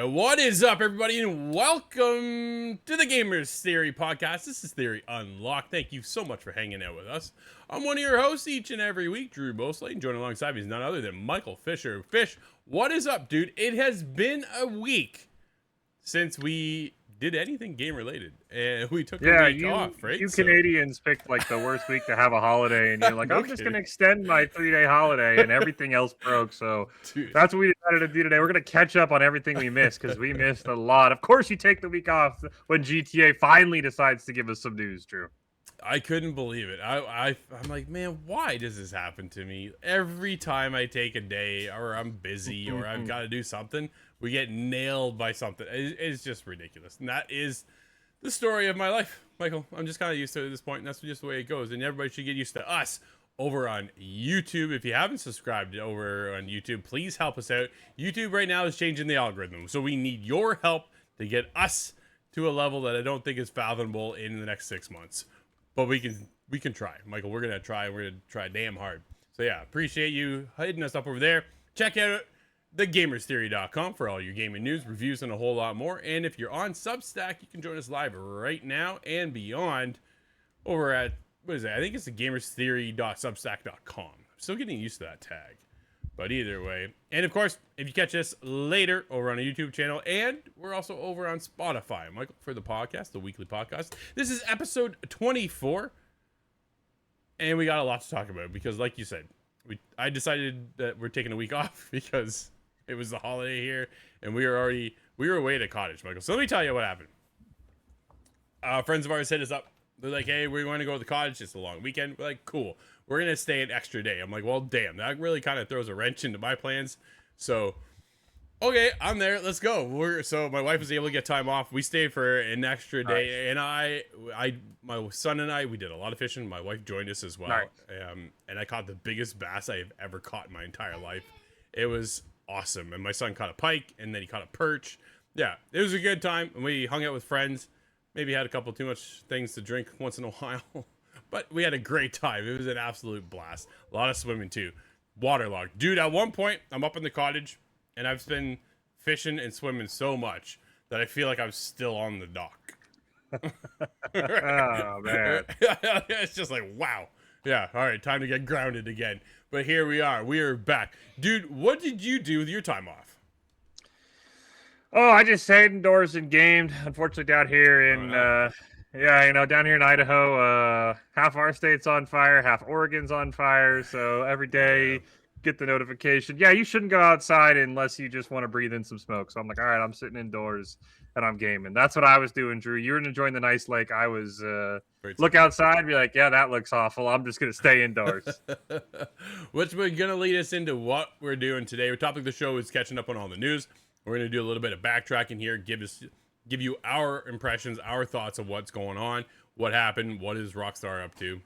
What is up, everybody, and welcome to the Gamerz Theory Podcast. This is Theory Unlocked. Thank you so much for hanging out with us. I'm one of your hosts each and every week, Drew Bosley, and joining alongside me is none other than Michael Fisher. Fish, what is up, dude? It has been a week since we did anything game-related, and we took a week off, right? You Canadians picked, like, the worst week to have a holiday, and you're like, No I'm just going to extend my 3-day holiday, and everything else broke, so Dude. that's what we decided to do today. We're going to catch up on everything we missed, because we missed a lot. Of course you take the week off when GTA finally decides to give us some news, Drew. I couldn't believe it. I'm like, man, why does this happen to me? Every time I take a day, or I'm busy, or I've got to do something, we get nailed by something. It's just ridiculous. And that is the story of my life, Michael. I'm just kind of used to it at this point, and that's just the way it goes. And everybody should get used to us over on YouTube. If you haven't subscribed over on YouTube, please help us out. YouTube right now is changing the algorithm, so we need your help to get us to a level that I don't think is fathomable in the next 6 months. But we can try, Michael. We're gonna try. We're gonna try damn hard. So yeah, appreciate you hitting us up over there. Check out thegamerstheory.com for all your gaming news, reviews, and a whole lot more. And if you're on Substack, you can join us live right now and beyond over at, what is it? I think it's the gamerstheory.substack.com. I'm still getting used to that tag. But either way, and of course, if you catch us later over on a YouTube channel, and we're also over on Spotify, Michael, for the podcast, the weekly podcast. This is episode 24, and we got a lot to talk about because, like you said, I decided that we're taking a week off because it was the holiday here, and we were away at a cottage, Michael. So let me tell you what happened. Friends of ours hit us up. They're like, hey, we want to go to the cottage. It's a long weekend. We're like, cool. We're going to stay an extra day. I'm like, well, damn, that really kind of throws a wrench into my plans. So, okay, I'm there. Let's go. So my wife was able to get time off. We stayed for an extra day. Nice. And my son and I, we did a lot of fishing. My wife joined us as well. Nice. And I caught the biggest bass I have ever caught in my entire life. It was awesome. And my son caught a pike, and then he caught a perch. Yeah, it was a good time. And we hung out with friends. Maybe had a couple too much things to drink once in a while. But we had a great time. It was an absolute blast. A lot of swimming, too. Waterlogged. Dude, at one point, I'm up in the cottage, and I've been fishing and swimming so much that I feel like I'm still on the dock. Oh, man. It's just like, wow. Yeah, all right, time to get grounded again. But here we are. We are back. Dude, what did you do with your time off? Oh, I just stayed indoors and gamed. Unfortunately, down here in... down here in Idaho, half our state's on fire, half Oregon's on fire. So every day, get the notification. Yeah, you shouldn't go outside unless you just want to breathe in some smoke. So I'm like, all right, I'm sitting indoors and I'm gaming. That's what I was doing, Drew. You were enjoying the nice lake. I was look outside, be like, yeah, that looks awful. I'm just gonna stay indoors. Which we're gonna lead us into what we're doing today. The topic of the show is catching up on all the news. We're gonna do a little bit of backtracking here. Give you our impressions, our thoughts of what's going on, what happened, what is Rockstar up to,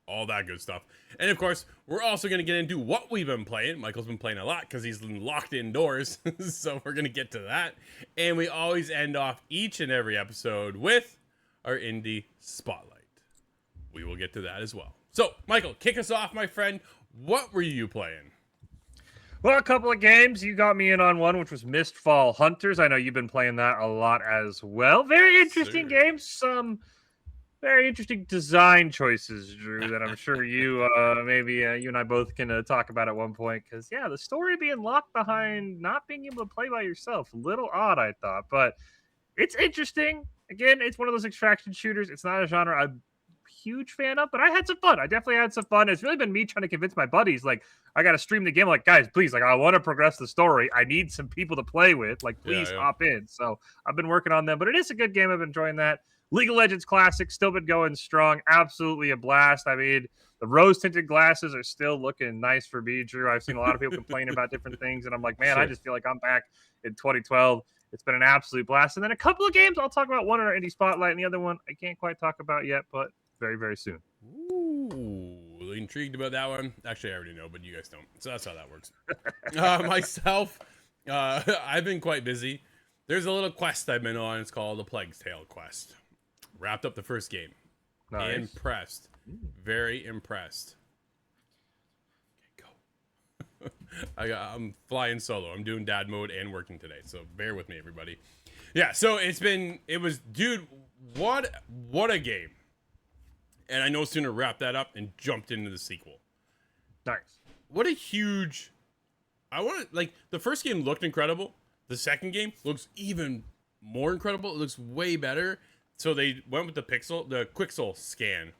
all that good stuff. And of course, we're also going to get into what we've been playing. Michael's been playing a lot because he's been locked indoors, so we're going to get to that. And we always end off each and every episode with our indie spotlight. We will get to that as well. So, Michael, kick us off, my friend. What were you playing? Well, a couple of games. You got me in on one, which was Mistfall Hunters. I know you've been playing that a lot as well. Very interesting game. Some very interesting design choices, Drew, that I'm sure you you and I both can talk about at one point. Because, yeah, the story being locked behind not being able to play by yourself. A little odd, I thought. But it's interesting. Again, it's one of those extraction shooters. It's not a genre I'm huge fan of, but I had some fun. I definitely had some fun. It's really been me trying to convince my buddies, like, I gotta stream the game. Like, guys, please, like, I want to progress the story. I need some people to play with. Like, please hop in. So I've been working on them, but it is a good game. I've been enjoying that. League of Legends Classic still been going strong. Absolutely a blast. I mean, the rose tinted glasses are still looking nice for me, Drew. I've seen a lot of people complain about different things, and I'm like, man, I just feel like I'm back in 2012. It's been an absolute blast. And then a couple of games I'll talk about. One in our indie spotlight, and the other one I can't quite talk about yet, but very, very soon. Ooh, intrigued about that one. Actually, I already know, but you guys don't. So that's how that works. Myself, I've been quite busy. There's a little quest I've been on. It's called the Plague's Tale quest. Wrapped up the first game. Nice. Impressed. Very impressed. Okay, go. I'm flying solo. I'm doing dad mode and working today, so bear with me, everybody. Yeah, so dude, what a game. And I no sooner wrapped that up and jumped into the sequel. Nice. What a huge... the first game looked incredible. The second game looks even more incredible. It looks way better. So they went with the Quixel scan.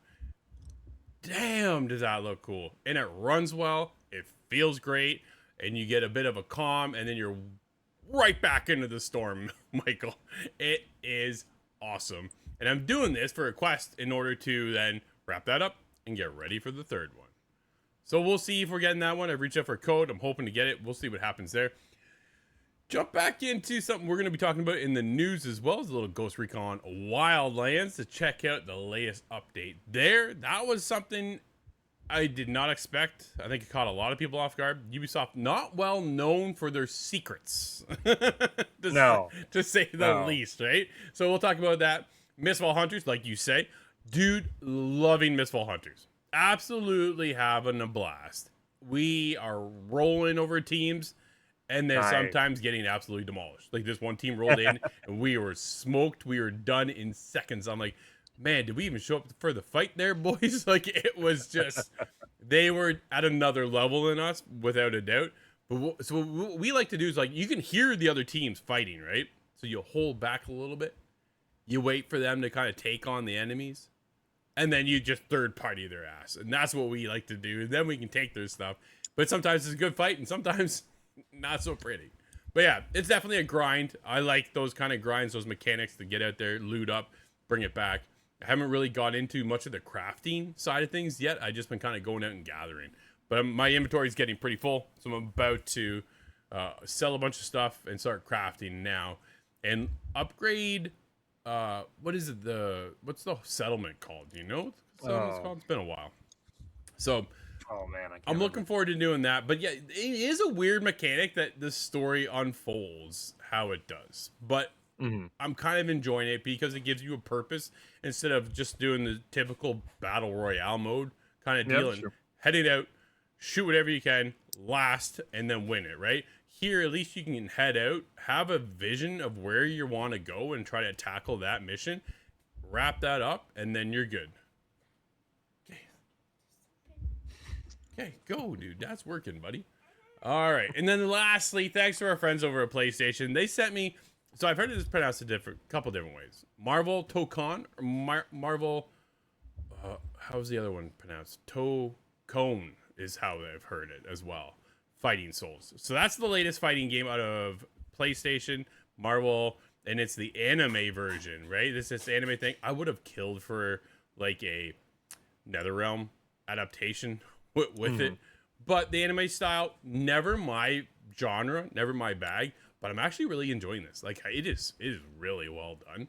Damn, does that look cool. And it runs well. It feels great. And you get a bit of a calm, and then you're right back into the storm, Michael. It is awesome. And I'm doing this for a quest in order to then wrap that up and get ready for the third one. So we'll see if we're getting that one. I've reached out for a code. I'm hoping to get it. We'll see what happens there. Jump back into something we're going to be talking about in the news as well as a little Ghost Recon Wildlands to check out the latest update there. That was something I did not expect. I think it caught a lot of people off guard. Ubisoft, not well known for their secrets, to say the least, right? So we'll talk about that. Mistfall Hunters, like you say, dude, loving Mistfall Hunters. Absolutely having a blast. We are rolling over teams and then sometimes getting absolutely demolished. Like this one team rolled in and we were smoked. We were done in seconds. I'm like, man, did we even show up for the fight there, boys? Like it was just, they were at another level than us without a doubt. But so what we like to do is like, you can hear the other teams fighting, right? So you'll hold back a little bit. You wait for them to kind of take on the enemies. And then you just third party their ass. And that's what we like to do. And then we can take their stuff. But sometimes it's a good fight and sometimes not so pretty. But yeah, it's definitely a grind. I like those kind of grinds, those mechanics to get out there, loot up, bring it back. I haven't really got into much of the crafting side of things yet. I've just been kind of going out and gathering. But my inventory is getting pretty full. So I'm about to sell a bunch of stuff and start crafting now. And upgrade... what's the settlement called? Do you know what the settlement's called? It's been a while. So, I'm looking forward to doing that. But yeah, it is a weird mechanic that the story unfolds how it does. But I'm kind of enjoying it because it gives you a purpose instead of just doing the typical battle royale mode kind of deal. Sure. Heading out, shoot whatever you can, last, and then win it, right? Here, at least you can head out, have a vision of where you want to go and try to tackle that mission, wrap that up, and then you're good. Okay, go, dude. That's working, buddy. All right. And then lastly, thanks to our friends over at PlayStation. They sent me, so I've heard this pronounced a couple different ways. Marvel Tocon, or Marvel, how's the other one pronounced? Tocon is how I've heard it as well. Fighting Souls. So that's the latest fighting game out of PlayStation, Marvel, and it's the anime version, right? This is the anime thing. I would have killed for like a NetherRealm adaptation with it, but the anime style, never my genre, never my bag. But I'm actually really enjoying this. Like it is really well done,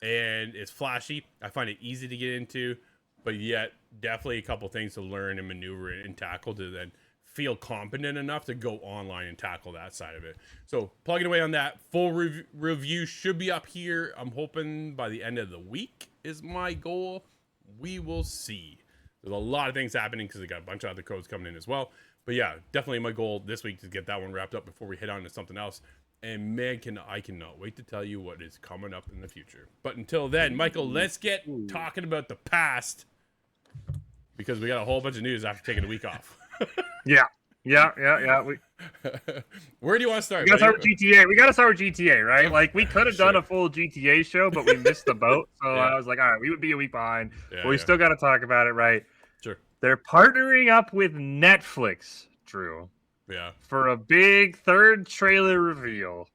and it's flashy. I find it easy to get into, but yet definitely a couple things to learn and maneuver and tackle to then feel competent enough to go online and tackle that side of it. So plugging away on that. Full review should be up here. I'm hoping by the end of the week is my goal. We will see. There's a lot of things happening because I got a bunch of other codes coming in as well. But yeah, definitely my goal this week to get that one wrapped up before we head on to something else. And man, I cannot wait to tell you what is coming up in the future. But until then, Michael, let's get talking about the past because we got a whole bunch of news after taking a week off. Yeah. Where do you want to start? We gotta start with GTA. We gotta start with GTA, right? Like we could have done a full GTA show, but we missed the boat. So I was like, all right, we would be a week behind. But we still got to talk about it, right? Sure. They're partnering up with Netflix, Drew. Yeah. For a big third trailer reveal.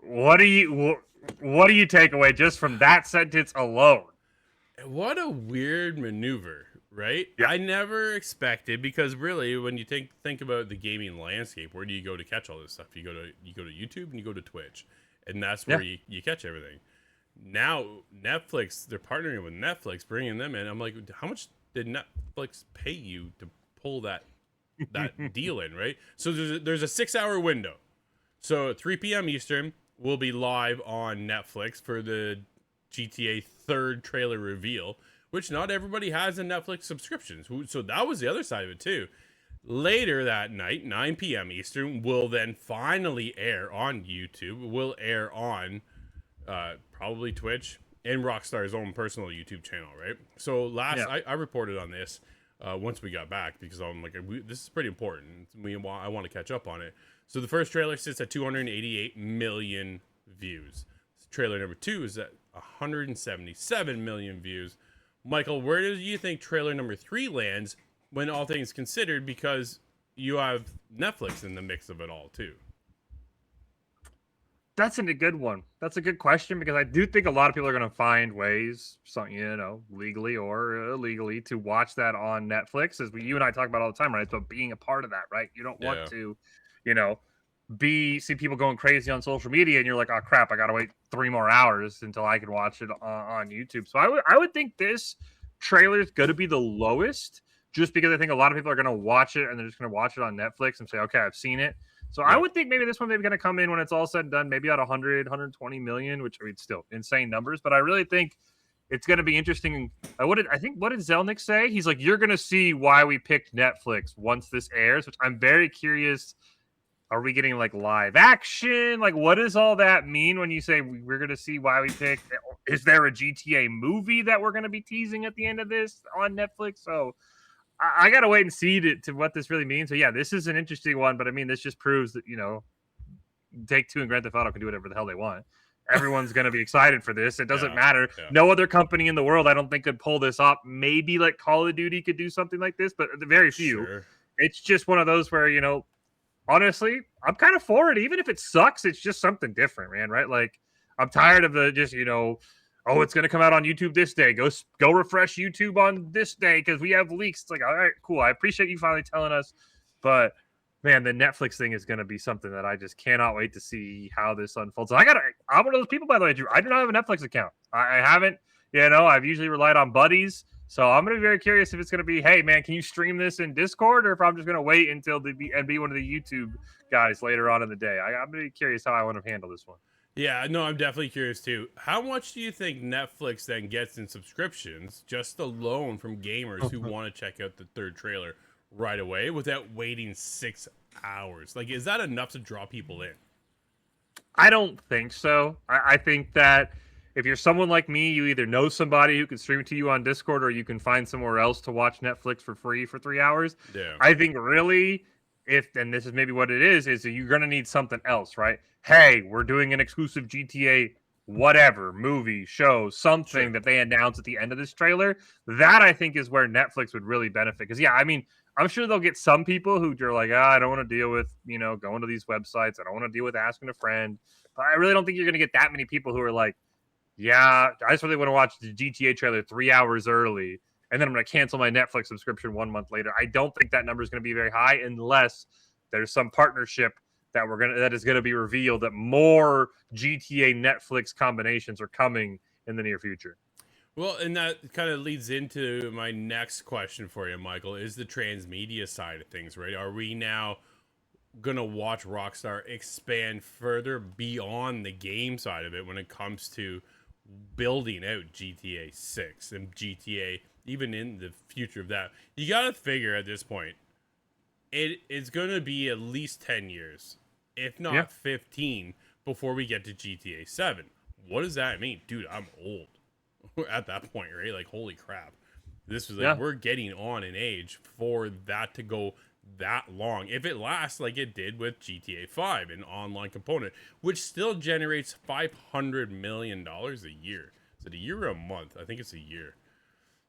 What do you take away just from that sentence alone? What a weird maneuver, right? Yeah. I never expected, because really when you think about the gaming landscape, where do you go to catch all this stuff? You go to YouTube and you go to Twitch, and that's where you catch everything. Now Netflix, they're partnering with Netflix, bringing them in. I'm like, how much did Netflix pay you to pull that deal in, right? So there's a 6-hour window. So at 3 p.m. Eastern, we'll be live on Netflix for the GTA 3rd trailer reveal, which not everybody has a Netflix subscription. So that was the other side of it too. Later that night, 9 p.m. Eastern, will then finally air on YouTube. Will air on probably Twitch and Rockstar's own personal YouTube channel, right? So Yeah. I reported on this once we got back because I'm like, this is pretty important. I want to catch up on it. So the first trailer sits at 288 million views. Trailer number 2 is at 177 million views. Michael, where do you think trailer number 3 lands when all things considered? Because you have Netflix in the mix of it all too. That's a good one. That's a good question because I do think a lot of people are going to find ways, legally or illegally, to watch that on Netflix. As you and I talk about all the time, right? It's about being a part of that, right? You don't want to, see people going crazy on social media, and you're like, oh crap, I got to wait 3 more hours until I can watch it on YouTube. So I would think this trailer is going to be the lowest, just because I think a lot of people are going to watch it and they're just going to watch it on Netflix and say, okay, I've seen it. So I would think maybe this one maybe going to come in when it's all said and done, maybe at 100, 120 million, which I mean, still insane numbers. But I really think it's going to be interesting. What did Zelnick say? He's like, you're going to see why we picked Netflix once this airs, which I'm very curious. Are we getting like live action? Like, what does all that mean when you say we're going to see why we picked? Is there a GTA movie that we're going to be teasing at the end of this on Netflix? So I got to wait and see to what this really means. So, yeah, this is an interesting one. But, I mean, this just proves that, Take-Two and Grand Theft Auto can do whatever the hell they want. Everyone's going to be excited for this. It doesn't matter. Yeah. No other company in the world, I don't think, could pull this off. Maybe, like, Call of Duty could do something like this, but very few. Sure. It's just one of those where, honestly, I'm kind of for it. Even if it sucks, it's just something different, man, right? Like, I'm tired of the just, oh, it's going to come out on YouTube this day. Go refresh YouTube on this day because we have leaks. It's like, all right, cool. I appreciate you finally telling us. But, man, the Netflix thing is going to be something that I just cannot wait to see how this unfolds. I'm one of those people, by the way, Drew. I do not have a Netflix account. I haven't. I've usually relied on buddies. So I'm going to be very curious if it's going to be, hey, man, can you stream this in Discord? Or if I'm just going to wait until be one of the YouTube guys later on in the day. I'm going to be curious how I want to handle this one. Yeah, no, I'm definitely curious too. How much do you think Netflix then gets in subscriptions just alone from gamers who want to check out the third trailer right away without waiting 6 hours? Like, is that enough to draw people in? I don't think so. I think that if you're someone like me, you either know somebody who can stream it to you on Discord or you can find somewhere else to watch Netflix for free for 3 hours. Yeah. I think really, and this is maybe what it is you're going to need something else, right? Hey, we're doing an exclusive GTA whatever, movie, show, something that they announce at the end of this trailer. That, I think, is where Netflix would really benefit. Because, yeah, I mean, I'm sure they'll get some people who are like, I don't want to deal with, going to these websites. I don't want to deal with asking a friend. But I really don't think you're going to get that many people who are like, yeah, I just really want to watch the GTA trailer 3 hours early, and then I'm going to cancel my Netflix subscription 1 month later. I don't think that number is going to be very high unless there's some partnership that is going to be revealed that more GTA Netflix combinations are coming in the near future. Well, and that kind of leads into my next question for you, Michael, is the transmedia side of things, right? Are we now going to watch Rockstar expand further beyond the game side of it when it comes to building out GTA 6 and GTA, even in the future of that? You got to figure at this point, it's going to be at least 10 years, if not 15, before we get to GTA 7. What does that mean? Dude, I'm old at that point, right? Like, holy crap. This was like, we're getting on in age for that to go that long. If it lasts like it did with GTA 5, an online component, which still generates $500 million a year. Is it a year or a month? I think it's a year.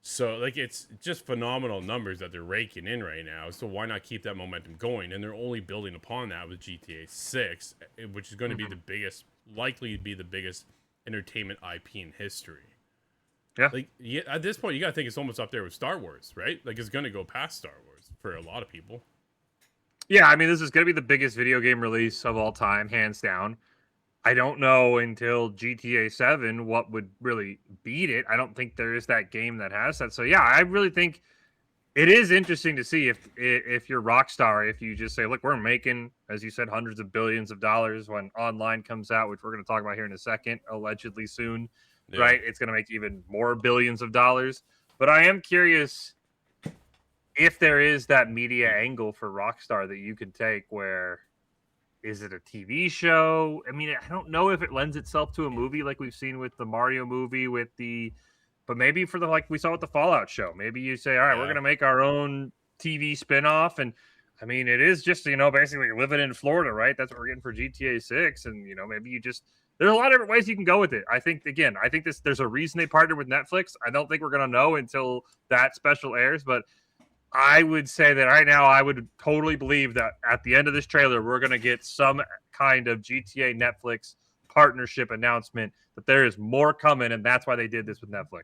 So, like, it's just phenomenal numbers that they're raking in right now. So why not keep that momentum going? And they're only building upon that with GTA 6, which is going to be the biggest, likely to be the biggest entertainment IP in history. Yeah. Like, at this point, you got to think it's almost up there with Star Wars, right? Like, it's going to go past Star Wars for a lot of people. Yeah, I mean, this is going to be the biggest video game release of all time, hands down. I don't know until GTA 7 what would really beat it. I don't think there is that game that has that. So, yeah, I really think it is interesting to see if you're Rockstar, if you just say, look, we're making, as you said, hundreds of billions of dollars when online comes out, which we're going to talk about here in a second, allegedly soon, right? It's going to make even more billions of dollars. But I am curious if there is that media angle for Rockstar that you can take, where is it a TV show? I mean, I don't know if it lends itself to a movie like we've seen with the Mario movie, but maybe for the like we saw with the Fallout show. Maybe you say, all right, we're gonna make our own TV spinoff, and I mean, it is just basically living in Florida, right? That's what we're getting for GTA 6, and maybe you just there's a lot of different ways you can go with it. I think there's a reason they partnered with Netflix. I don't think we're gonna know until that special airs, but I would say that right now I would totally believe that at the end of this trailer we're going to get some kind of GTA Netflix partnership announcement, that there is more coming, and that's why they did this with Netflix.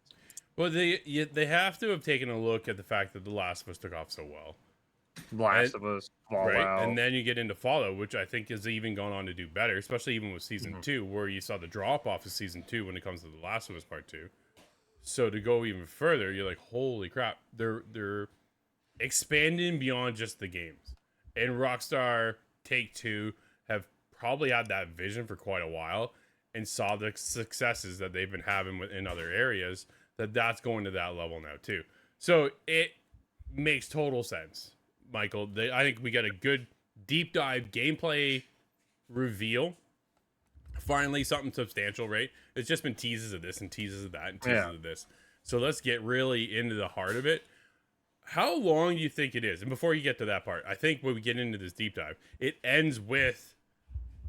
Well, they have to have taken a look at the fact that The Last of Us took off so well. Last of Us, Fallout. Right? And then you get into Fallout, which I think is even gone on to do better, especially even with Season 2, where you saw the drop-off of Season 2 when it comes to The Last of Us Part 2. So to go even further, you're like, holy crap, they're expanding beyond just the games. And Rockstar, Take-Two have probably had that vision for quite a while and saw the successes that they've been having in other areas, that's going to that level now too. So it makes total sense, Michael. I think we got a good deep dive gameplay reveal. Finally, something substantial, right? It's just been teases of this and teases of that and teases of this. So let's get really into the heart of it. How long do you think it is? And before you get to that part, I think when we get into this deep dive, it ends with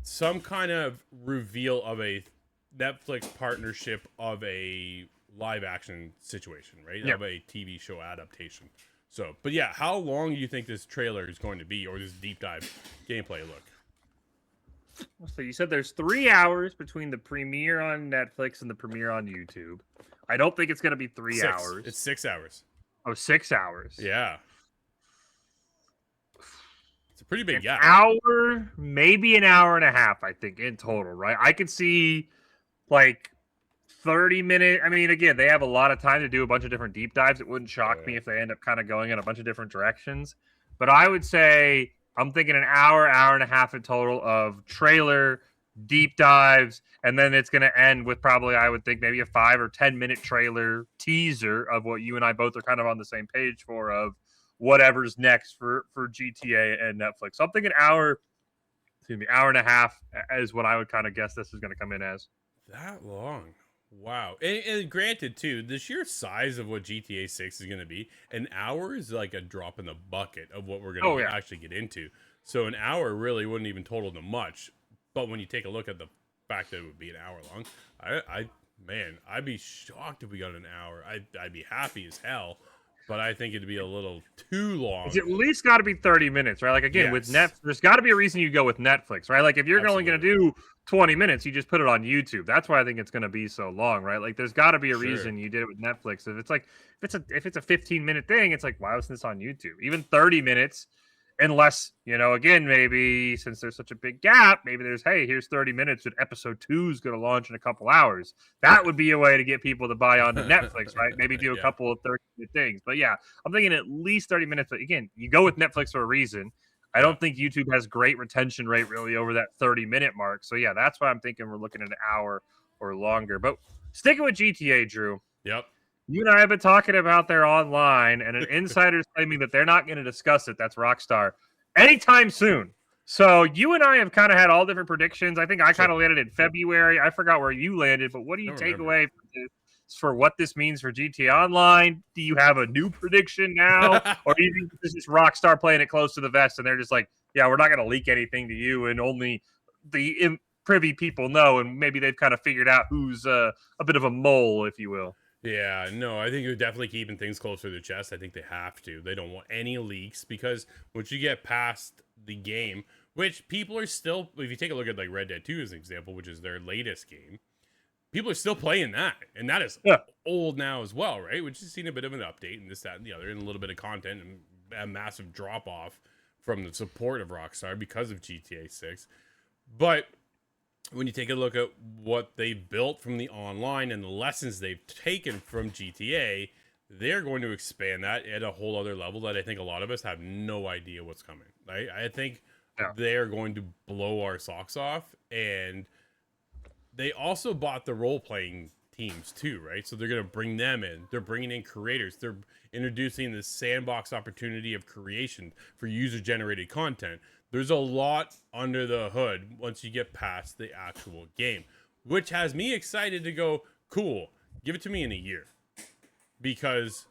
some kind of reveal of a Netflix partnership of a live action situation, right? Yep. Of a TV show adaptation. So, but yeah, how long do you think this trailer is going to be, or this deep dive gameplay look? So you said there's 3 hours between the premiere on Netflix and the premiere on YouTube. I don't think it's going to be 3 hours. It's 6 hours. Oh, 6 hours. Yeah. It's a pretty big gap. Hour, maybe an hour and a half, I think, in total, right? I could see like 30-minute. I mean, again, they have a lot of time to do a bunch of different deep dives. It wouldn't shock me if they end up kind of going in a bunch of different directions. But I would say I'm thinking an hour and a half in total of trailer, deep dives, and then it's going to end with probably, I would think, maybe a 5 or 10-minute trailer teaser of what you and I both are kind of on the same page for, of whatever's next for GTA and Netflix. So I'm thinking hour and a half is what I would kind of guess this is going to come in as. That long. Wow. And granted, too, the sheer size of what GTA 6 is going to be, an hour is like a drop in the bucket of what we're going to actually get into. So an hour really wouldn't even total to much. But when you take a look at the fact that it would be an hour long, I'd be shocked if we got an hour. I'd be happy as hell, but I think it'd be a little too long. It's at least got to be 30 minutes, right? Like, again, with Netflix, there's got to be a reason you go with Netflix, right? Like, if you're only going to do 20 minutes, you just put it on YouTube. That's why I think it's going to be so long, right? Like, there's got to be a reason you did it with Netflix. If it's a 15-minute thing, it's like, why wasn't this on YouTube? Even 30 minutes. Unless, again, maybe since there's such a big gap, maybe here's 30 minutes and episode 2 is going to launch in a couple hours. That would be a way to get people to buy onto Netflix, right? Maybe do a couple of 30-minute things. But yeah, I'm thinking at least 30 minutes. But again, you go with Netflix for a reason. I don't think YouTube has great retention rate really over that 30-minute mark. So yeah, that's why I'm thinking we're looking at an hour or longer. But sticking with GTA, Drew. Yep. You and I have been talking about their online, and an insider is claiming that they're not going to discuss it. That's Rockstar anytime soon. So you and I have kind of had all different predictions. I think I kind of landed in February. I forgot where you landed, but what do you take away for what this means for GTA Online? Do you have a new prediction now, or do you think this is Rockstar playing it close to the vest, and they're just like, yeah, we're not going to leak anything to you, and only the privy people know, and maybe they've kind of figured out who's a bit of a mole, if you will. Yeah, no, I think they're definitely keeping things close to their chest. I think they have to. They don't want any leaks, because once you get past the game, which people are still, if you take a look at like Red Dead 2 as an example, which is their latest game, people are still playing that. And that is old now as well, right? Which has seen a bit of an update and this, that, and the other, and a little bit of content and a massive drop off from the support of Rockstar because of GTA 6. But when you take a look at what they built from the online and the lessons they've taken from GTA, they're going to expand that at a whole other level that I think a lot of us have no idea what's coming. I think they're going to blow our socks off. And they also bought the role-playing teams too, right? So they're going to bring them in. They're bringing in creators. They're introducing this sandbox opportunity of creation for user-generated content. There's a lot under the hood once you get past the actual game, which has me excited to go, cool, give it to me in a year. Because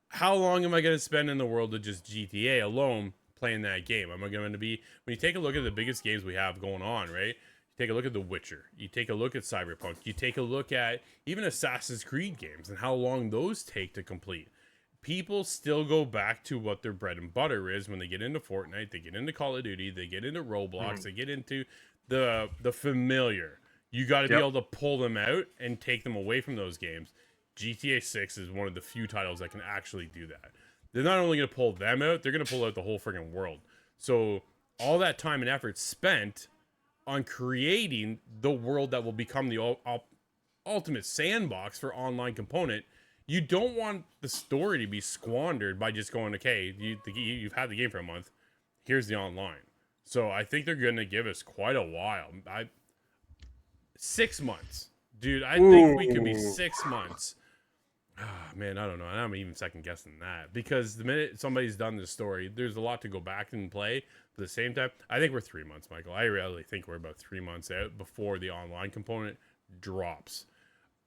how long am I going to spend in the world of just GTA alone playing that game? Am I going to be, when you take a look at the biggest games we have going on, right? You take a look at The Witcher, you take a look at Cyberpunk, you take a look at even Assassin's Creed games and how long those take to complete. People still go back to what their bread and butter is when they get into Fortnite, they get into Call of Duty, they get into Roblox, they get into the familiar. You got to be able to pull them out and take them away from those games. GTA 6 is one of the few titles that can actually do that. They're not only going to pull them out, they're going to pull out the whole freaking world. So all that time and effort spent on creating the world that will become the ultimate sandbox for online component, you don't want the story to be squandered by just going, okay, you've had the game for a month, here's the online. So I think they're going to give us quite a while. 6 months. Dude, I think we could be 6 months. Man, I don't know. I'm even second guessing that, because the minute somebody's done this story, there's a lot to go back and play. But at the same time, I think we're 3 months, Michael. I really think we're about 3 months out before the online component drops.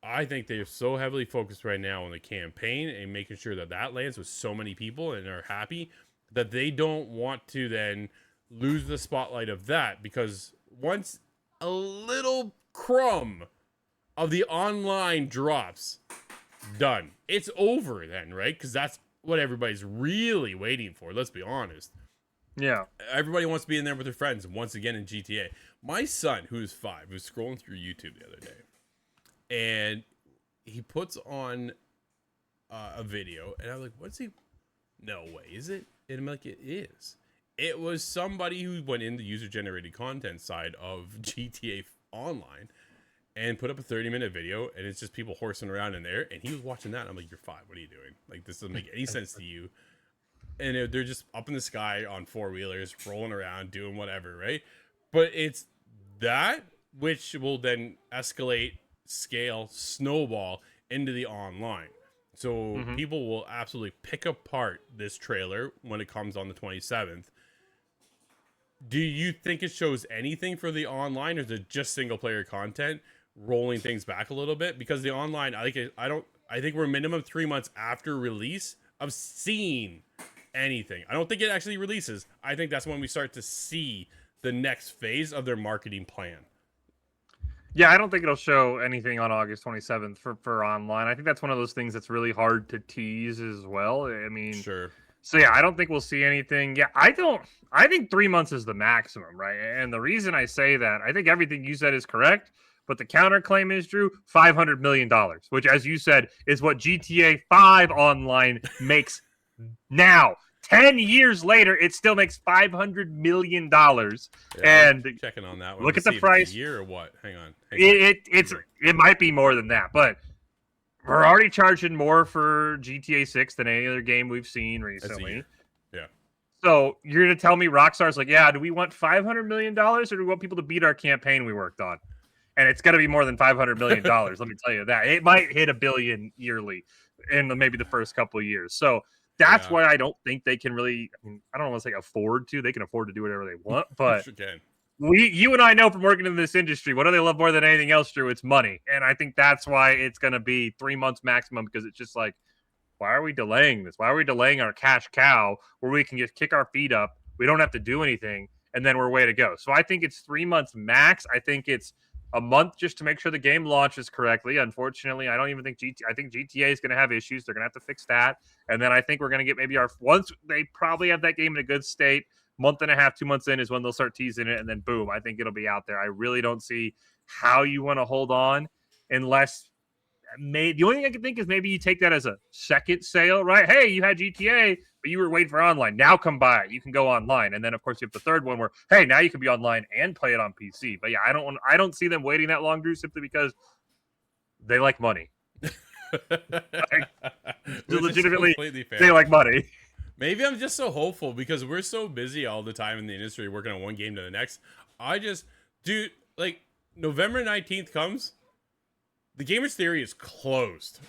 I think they're so heavily focused right now on the campaign and making sure that that lands with so many people and are happy that they don't want to then lose the spotlight of that, because once a little crumb of the online drops, done. It's over then, right? Because that's what everybody's really waiting for. Let's be honest. Yeah. Everybody wants to be in there with their friends once again in GTA. My son, who's 5, was scrolling through YouTube the other day, and he puts on a video, and I'm like, what's he? No way, is it? And I'm like, it is. It was somebody who went in the user-generated content side of GTA Online and put up a 30-minute video, and it's just people horsing around in there, and he was watching that, and I'm like, you're 5, what are you doing? Like, this doesn't make any sense to you. And they're just up in the sky on 4-wheelers, rolling around, doing whatever, right? But it's that which will then escalate, scale, snowball into the online. So people will absolutely pick apart this trailer when it comes on the 27th. Do you think it shows anything for the online, or is it just single player content rolling things back a little bit? Because the online, I think we're minimum 3 months after release of seeing anything. I don't think it actually releases. I think that's when we start to see the next phase of their marketing plan. Yeah, I don't think it'll show anything on August 27th for online. I think that's one of those things that's really hard to tease as well. I mean, sure. So yeah, I don't think we'll see anything. Yeah, I think 3 months is the maximum, right? And the reason I say that, I think everything you said is correct, but the counterclaim is, Drew, $500 million, which, as you said, is what GTA 5 online makes now. 10 years later, it still makes $500 million. Yeah, and I'm checking on that one. Look at the price. A year or what? Hang on. It might be more than that, but we're already charging more for GTA 6 than any other game we've seen recently. Yeah. So you're going to tell me Rockstar's like, yeah, do we want $500 million, or do we want people to beat our campaign we worked on? And it's going to be more than $500 million. Let me tell you that. It might hit $1 billion yearly in maybe the first couple of years. So that's why I don't think they can really, I don't want to say afford to. They can afford to do whatever they want, but you and I know from working in this industry, what do they love more than anything else, Drew? It's money. And I think that's why it's going to be 3 months maximum, because it's just like, why are we delaying this? Why are we delaying our cash cow where we can just kick our feet up? We don't have to do anything, and then we're way to go. So I think it's 3 months max. I think it's a month just to make sure the game launches correctly. Unfortunately, I don't even think I think GTA is going to have issues. They're going to have to fix that. And then I think we're going to get maybe once they probably have that game in a good state, month and a half, 2 months in is when they'll start teasing it. And then boom, I think it'll be out there. I really don't see how you want to hold on unless the only thing I can think is maybe you take that as a second sale, right? Hey, you had GTA, but you were waiting for online. Now come buy it. You can go online. And then of course you have the third one where, hey, now you can be online and play it on PC. But yeah, I don't see them waiting that long, Drew, simply because they like money. Legitimately, they like money. Maybe I'm just so hopeful because we're so busy all the time in the industry working on one game to the next. November 19th comes, the Gamerz Theory is closed.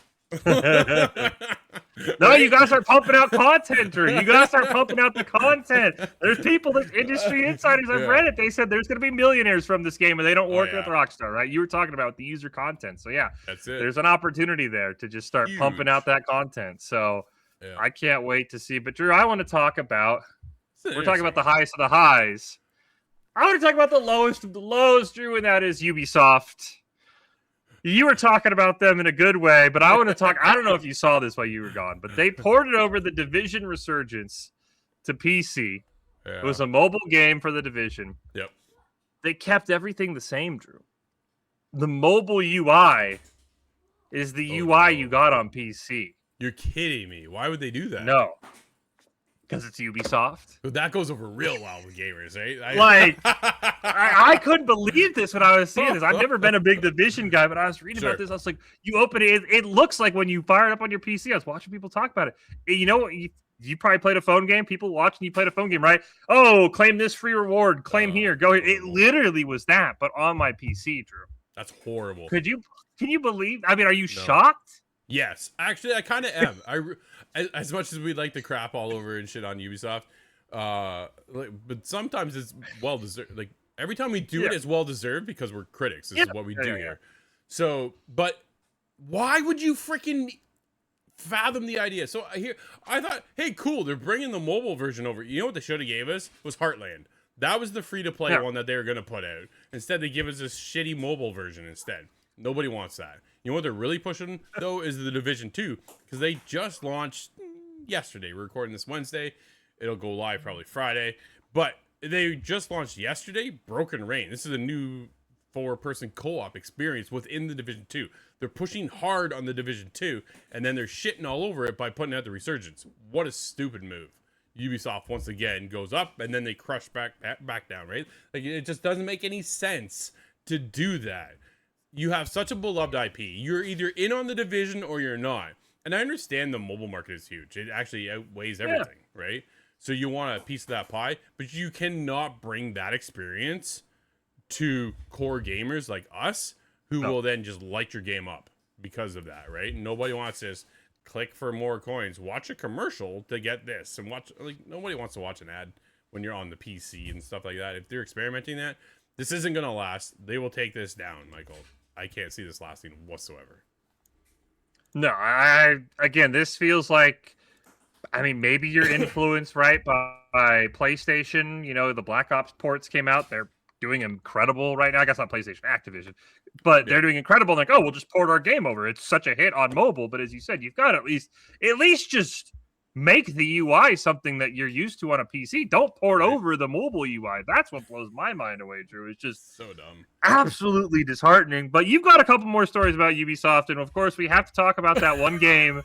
No, you gotta start pumping out content, Drew. You gotta start pumping out the content. There's people, there's industry insiders. I've read it. They said there's gonna be millionaires from this game, and they don't work with Rockstar, right? You were talking about the user content, so yeah, that's it. There's an opportunity there to just start pumping out that content. So I can't wait to see. But Drew, I want to talk about. We're talking about the highest of the highs. I want to talk about the lowest of the lows, Drew, and that is Ubisoft. You were talking about them in a good way, but I want to talk. I don't know if you saw this while you were gone, but they ported over the Division Resurgence to PC. Yeah. It was a mobile game for the Division. Yep. They kept everything the same, Drew. The mobile UI is the UI you got on PC. You're kidding me. Why would they do that? No. Because it's Ubisoft. But that goes over real well with gamers, right? I couldn't believe this when I was seeing this. I've never been a big Division guy, but I was reading about this. I was like, you open it, it looks like when you fire it up on your PC. I was watching people talk about it. You know what? You probably played a phone game. People watching you played a phone game, right? Oh, claim this free reward. Claim here. Go here. It literally was that, but on my PC, Drew. That's horrible. Can you believe? I mean, are you shocked? Yes, actually, I kind of am. As much as we like to crap all over and shit on Ubisoft, but sometimes it's well deserved. Like every time we do it, it's well deserved because we're critics. This is what we do here. So, but why would you freaking fathom the idea? So I thought, hey, cool, they're bringing the mobile version over. You know what they should have gave us was Heartland. That was the free to play one that they were gonna put out. Instead, they give us this shitty mobile version instead. Nobody wants that. You know what they're really pushing, though, is the Division 2, because they just launched yesterday. We're recording this Wednesday. It'll go live probably Friday. But they just launched yesterday, Broken Rain. This is a new 4-person co-op experience within the Division 2. They're pushing hard on the Division 2, and then they're shitting all over it by putting out the Resurgence. What a stupid move. Ubisoft, once again, goes up, and then they crush back down, right? Like, it just doesn't make any sense to do that. You have such a beloved IP. You're either in on the Division or you're not. And I understand the mobile market is huge. It actually outweighs everything, right? So you want a piece of that pie, but you cannot bring that experience to core gamers like us, who will then just light your game up because of that, right? Nobody wants this. Click for more coins. Watch a commercial to get this, and watch. Like nobody wants to watch an ad when you're on the PC and stuff like that. If they're experimenting that, this isn't gonna last. They will take this down, Michael. I can't see this lasting whatsoever. No, again, this feels like, I mean, maybe you're influenced, right, by PlayStation. You know, the Black Ops ports came out. They're doing incredible right now. I guess not PlayStation, Activision. But they're doing incredible. Like, oh, we'll just port our game over. It's such a hit on mobile. But as you said, you've got to at least just make the UI something that you're used to on a PC. Don't port over the mobile UI. That's what blows my mind away, Drew. It's just so dumb. Absolutely disheartening. But you've got a couple more stories about Ubisoft. And, of course, we have to talk about that one game.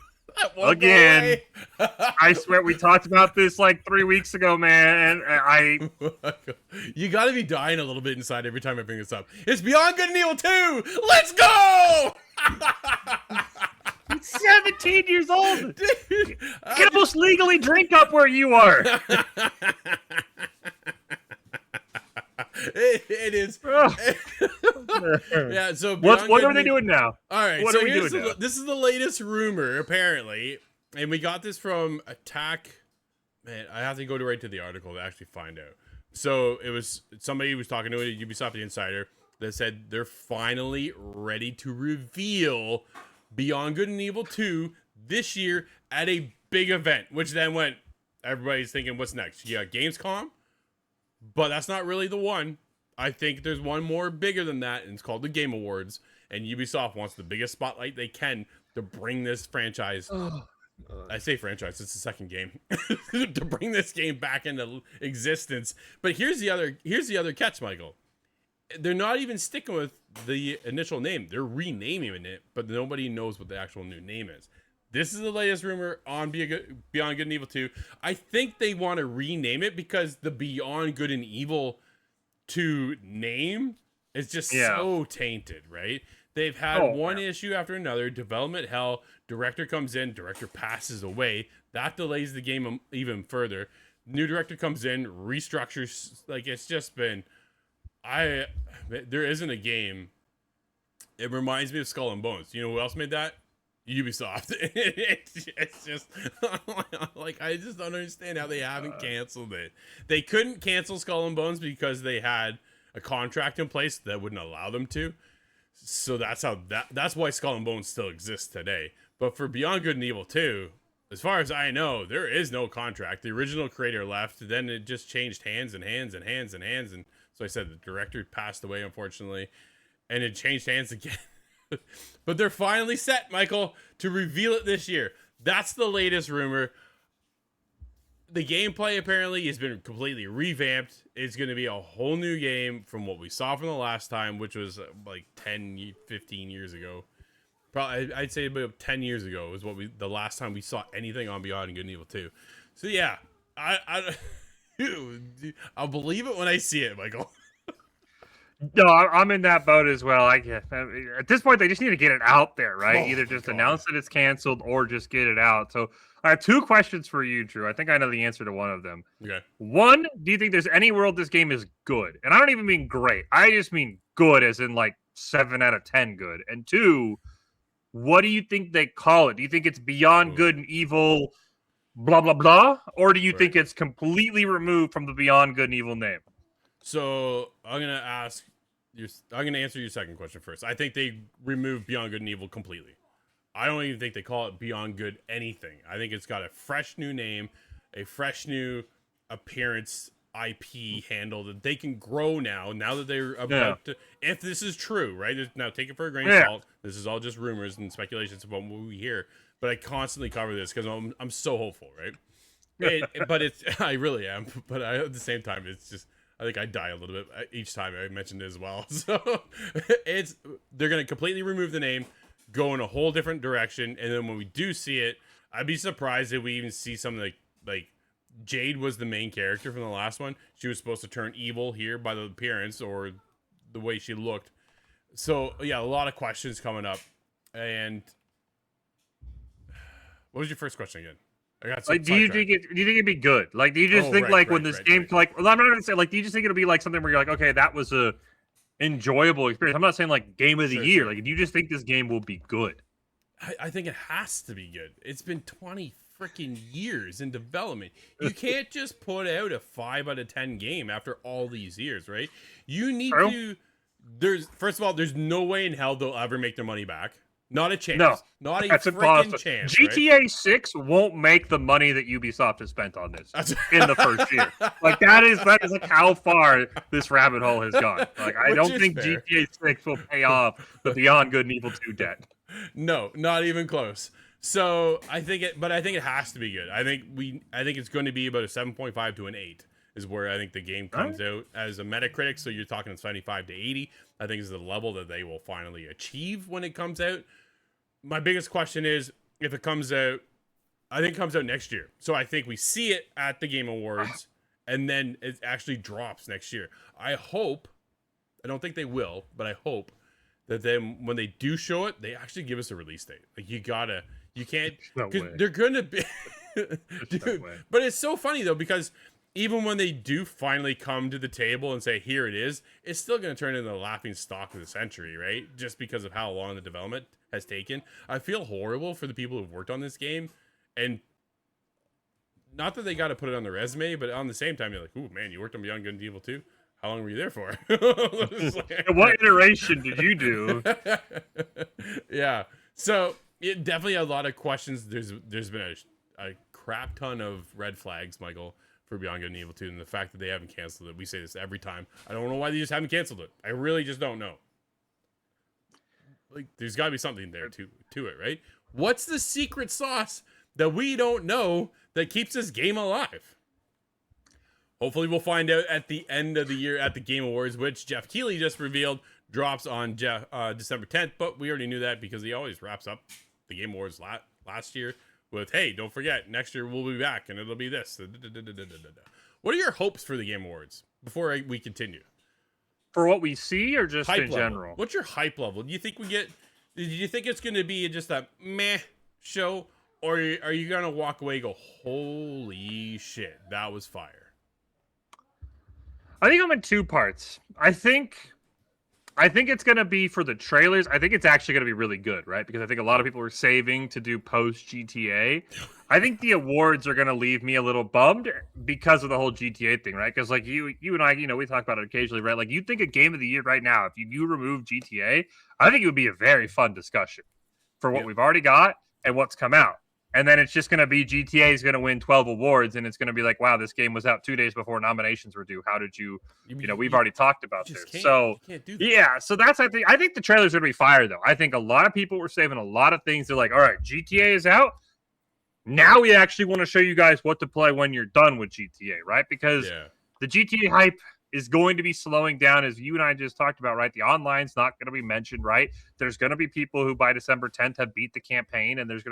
Again, I swear we talked about this like 3 weeks ago, man. And you got to be dying a little bit inside every time I bring this up. It's Beyond Good and Evil 2. Let's go! It's 17 years old. Dude, you can almost legally drink up where you are. It is. Yeah. So what are they doing now? All right. What so are we doing now? This is the latest rumor, apparently, and we got this from Attack. Man, I have to go right to the article to actually find out. So it was somebody who was talking to a Ubisoft Insider that said they're finally ready to reveal Beyond Good and Evil 2 this year at a big event, which then went, everybody's thinking, what's next? You got Gamescom, but that's not really the one. I think there's one more bigger than that, and it's called the Game Awards, and Ubisoft wants the biggest spotlight they can to bring this franchise. I say franchise, it's the second game. To bring this game back into existence. But here's the other catch, Michael. They're not even sticking with the initial name. They're renaming it, but nobody knows what the actual new name is. This is the latest rumor on Beyond Good and Evil 2. I think they want to rename it because the Beyond Good and Evil 2 name is just so tainted, right? They've had one issue after another. Development hell. Director comes in. Director passes away. That delays the game even further. New director comes in, restructures. Like, it's just been... there isn't a game It reminds me of Skull and Bones. You know who else made that? Ubisoft. It's just like I just don't understand how they haven't canceled it. They couldn't cancel Skull and Bones because they had a contract in place that wouldn't allow them to. So that's why Skull and Bones still exists today. But for Beyond Good and Evil 2, as far as I know, there is no contract. The original creator left, then it just changed hands and hands and hands and hands, and so I said the director passed away, unfortunately, and it changed hands again. But they're finally set, Michael, to reveal it this year. That's the latest rumor. The gameplay apparently has been completely revamped. It's going to be a whole new game from what we saw from the last time, which was like 10, 15 years ago. Probably, I'd say about 10 years ago was the last time we saw anything on Beyond Good and Evil 2. So yeah, I'll believe it when I see it, Michael. No, I'm in that boat as well. At this point, they just need to get it out there, right? Either just announce that it's canceled or just get it out. So I have two questions for you, Drew. I think I know the answer to one of them. Okay. One, do you think there's any world this game is good? And I don't even mean great. I just mean good as in like 7 out of 10 good. And two, what do you think they call it? Do you think it's Beyond Good and Evil blah, blah, blah? Or do you think it's completely removed from the Beyond Good and Evil name? So I'm gonna answer your second question first. I think they removed Beyond Good and Evil completely. I don't even think they call it Beyond Good anything. I think it's got a fresh new name, a fresh new appearance, IP handle that they can grow now that they're about to. If this is true, right? Now take it for a grain of salt. This is all just rumors and speculations about what we hear. But I constantly cover this because I'm so hopeful, right? I really am. But at the same time, it's just. I think I die a little bit each time I mentioned it as well. So they're going to completely remove the name, go in a whole different direction. And then when we do see it, I'd be surprised if we even see something like Jade was the main character from the last one. She was supposed to turn evil here by the appearance or the way she looked. So yeah, a lot of questions coming up. And what was your first question again? Do you think it'd be good? Like, do you just think when this game, well, I'm not gonna say like, do you just think it'll be like something where you're like, okay, that was a enjoyable experience? I'm not saying like game of the year. Like, do you just think this game will be good? I think it has to be good. It's been 20 freaking years in development. You can't just put out a 5 out of 10 game after all these years, right? You need to. First of all, there's no way in hell they'll ever make their money back. Not a chance. No, not a freaking chance. GTA 6 won't make the money that Ubisoft has spent on this in the first year. Like that is like how far this rabbit hole has gone. Like I don't think fair. GTA 6 will pay off the Beyond Good and Evil 2 debt. No, not even close. So I think it has to be good. I think it's going to be about a 7.5 to an 8 is where I think the game comes out as a Metacritic. So you're talking 75 to 80. I think is the level that they will finally achieve when it comes out. My biggest question is if it comes out, I think it comes out next year. So I think we see it at the Game Awards and then it actually drops next year. I don't think they will, but I hope that then when they do show it, they actually give us a release date. Like you can't, because they're going to be, dude, but it's so funny though, because even when they do finally come to the table and say, here it is, it's still going to turn into the laughing stock of the century, right? Just because of how long the development has taken. I feel horrible for the people who've worked on this game. And not that they got to put it on the resume, but on the same time, you're like, ooh, man, you worked on Beyond Good and Evil 2? How long were you there for? What iteration did you do? Yeah. So definitely a lot of questions. There's been a crap ton of red flags, Michael, for Beyond Good and Evil 2, and the fact that they haven't canceled it. We say this every time. I don't know why they just haven't canceled it. I really just don't know. Like, there's got to be something there to it, right? What's the secret sauce that we don't know that keeps this game alive? Hopefully we'll find out at the end of the year at the Game Awards, which Jeff Keighley just revealed drops on December 10th, but we already knew that because he always wraps up the Game Awards last year with, hey, don't forget, next year we'll be back and it'll be this. What are your hopes for the Game Awards before we continue? For what we see or just hype in level. general? What's your hype level? Do you think it's going to be just a meh show, or are you going to walk away and go, holy shit, that was fire? I think I'm in two parts. I think I think it's going to be for the trailers. I think it's actually going to be really good, right? Because I think a lot of people are saving to do post GTA. I think the awards are going to leave me a little bummed because of the whole GTA thing, right? Because like you and I, we talk about it occasionally, right? Like you think a game of the year right now, if you remove GTA, I think it would be a very fun discussion for what we've already got and what's come out. And then it's just going to be GTA is going to win 12 awards, and it's going to be like, wow, this game was out 2 days before nominations were due. How did you we've already talked about this. So can't do that. yeah, so that's I think the trailer's going to be fire though. I think a lot of people were saving a lot of things. They're like, all right, GTA is out. Now we actually want to show you guys what to play when you're done with GTA, right? Because the GTA hype is going to be slowing down, as you and I just talked about, right? The online's not going to be mentioned, right? There's going to be people who by December 10th have beat the campaign, and there's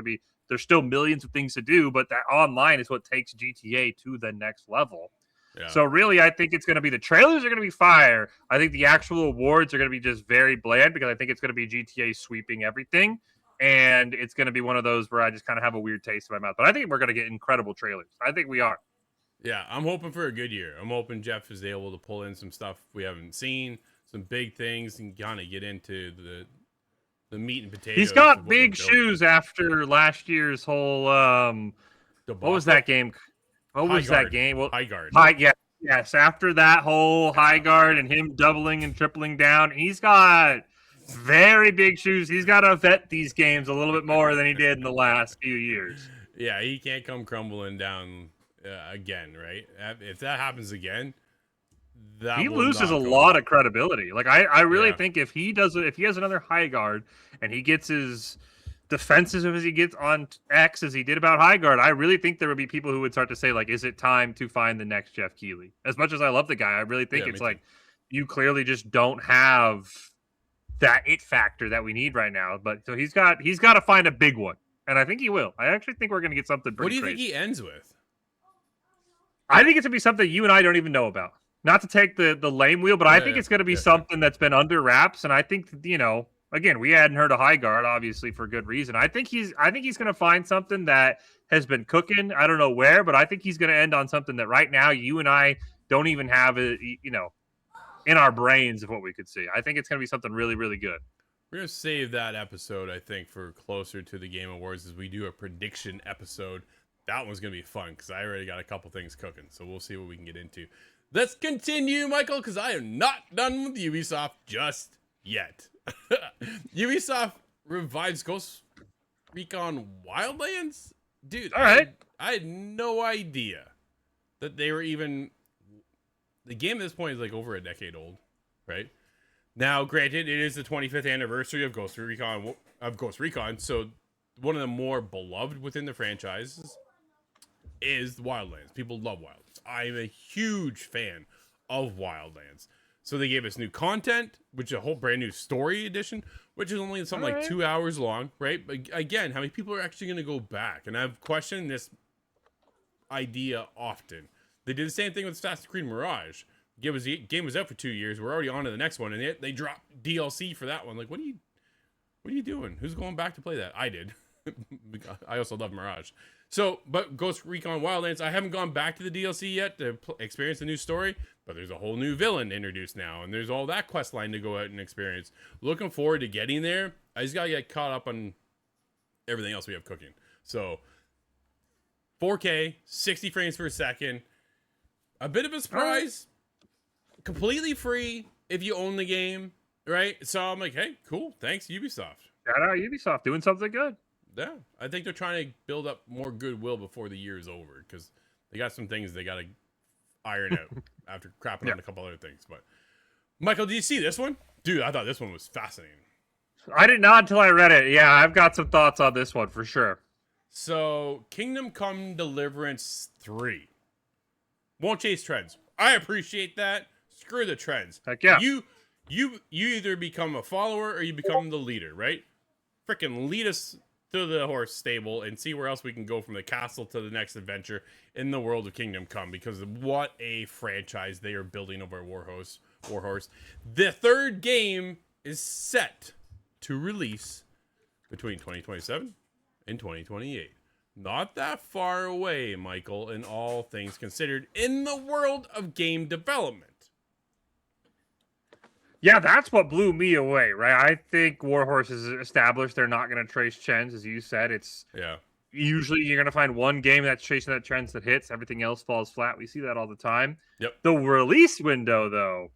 still millions of things to do, but that online is what takes GTA to the next level. Yeah. So really, I think it's going to be the trailers are going to be fire. I think the actual awards are going to be just very bland because I think it's going to be GTA sweeping everything. And it's going to be one of those where I just kind of have a weird taste in my mouth. But I think we're going to get incredible trailers. I think we are. Yeah, I'm hoping for a good year. I'm hoping Jeff is able to pull in some stuff we haven't seen, some big things, and kind of get into the meat and potatoes. He's got big shoes after last year's whole what was that game? What was that game? Well, High Guard. Yes. After that whole High Guard and him doubling and tripling down, he's got very big shoes. He's got to vet these games a little bit more than he did in the last few years. Yeah, he can't come crumbling down again, right? If that happens again, he loses a lot of credibility. Like I really think if he has another High Guard and he gets his defensive as he gets on X as he did about High Guard, I really think there would be people who would start to say, like, is it time to find the next Jeff Keighley? As much as I love the guy, I really think it's like you clearly just don't have that it factor that we need right now. But so he's got to find a big one, and I think he will. I actually think we're going to get something pretty. What do you crazy. think he ends with? I think it's going to be something you and I don't even know about. Not to take the lame wheel, but I think it's going to be something that's been under wraps, and I think again, we hadn't heard of High Guard, obviously for good reason. I think he's going to find something that has been cooking. I don't know where, but I think he's going to end on something that right now you and I don't even have in our brains of what we could see. I think it's going to be something really, really good. We're going to save that episode, I think, for closer to the Game Awards as we do a prediction episode. That one's going to be fun because I already got a couple things cooking, so we'll see what we can get into. Let's continue, Michael, because I am not done with Ubisoft just yet. Ubisoft revives Ghost Recon Wildlands? Dude, all right. I had no idea that they were even... The game at this point is like over a decade old, right? Now, granted, it is the 25th anniversary of Ghost Recon, so one of the more beloved within the franchises is Wildlands. People love Wildlands. I'm a huge fan of Wildlands. So they gave us new content, which is a whole brand new story edition, which is only something like 2 hours long, right? But again, how many people are actually going to go back? And I've questioned this idea often. They did the same thing with Assassin's Creed Mirage. The game was out for 2 years. We're already on to the next one, and they dropped DLC for that one. Like, what are you doing? Who's going back to play that? I did. I also love Mirage. So, but Ghost Recon Wildlands, I haven't gone back to the DLC yet to experience the new story, but there's a whole new villain introduced now, and there's all that quest line to go out and experience. Looking forward to getting there. I just gotta get caught up on everything else we have cooking. So, 4K, 60 frames per second. A bit of a surprise. Completely free if you own the game, right? So I'm like, hey, cool. Thanks, Ubisoft. Shout out Ubisoft doing something good. Yeah, I think they're trying to build up more goodwill before the year is over because they got some things they got to iron out after crapping on a couple other things. But Michael, did you see this one? Dude, I thought this one was fascinating. I did not until I read it. Yeah, I've got some thoughts on this one for sure. So, Kingdom Come Deliverance 3. Won't chase trends. I appreciate that. Screw the trends. Heck yeah. You either become a follower or you become the leader, right? Frickin' lead us to the horse stable and see where else we can go from the castle to the next adventure in the world of Kingdom Come, because what a franchise they are building over Warhorse. The third game is set to release between 2027 and 2028. Not that far away, Michael, in all things considered, in the world of game development. Yeah, that's what blew me away, right? I think Warhorse has established they're not going to trace trends, as you said. It's Yeah. usually you're going to find one game that's chasing that trends that hits, everything else falls flat. We see that all the time. Yep. The release window, though,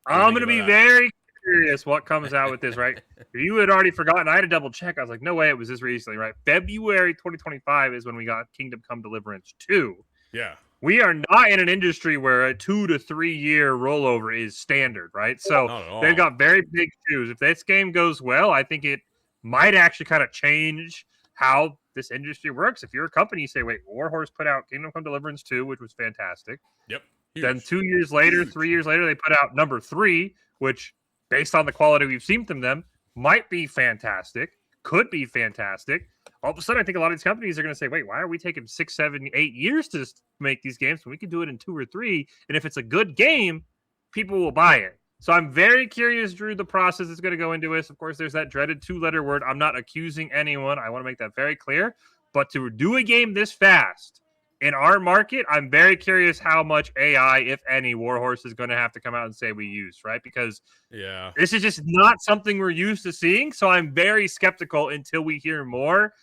What do you I'm think going to be about very curious what comes out with this, right? If you had already forgotten, I had to double check. I was like, no way, it was this recently, right? February 2025 is when we got Kingdom Come Deliverance 2. that? Yeah. We are not in an industry where a 2 to 3 year rollover is standard, right? So Not at all. they've got very big shoes. If this game goes well, I think it might actually kind of change how this industry works. If you're a company, you say, wait, Warhorse put out Kingdom Come Deliverance 2, which was fantastic. Yep. Then Huge. 2 years later, 3 years later, they put out number 3, which, based on the quality we've seen from them, might be fantastic, could be fantastic. All of a sudden, I think a lot of these companies are going to say, wait, why are we taking 6, 7, 8 years to make these games when we can do it in 2 or 3? And if it's a good game, people will buy it. So I'm very curious, Drew, the process is going to go into this. Of course, there's that dreaded 2-letter word. I'm not accusing anyone. I want to make that very clear. But to do a game this fast in our market, I'm very curious how much AI, if any, Warhorse is going to have to come out and say we use, right? Because Yeah. this is just not something we're used to seeing. So I'm very skeptical until we hear more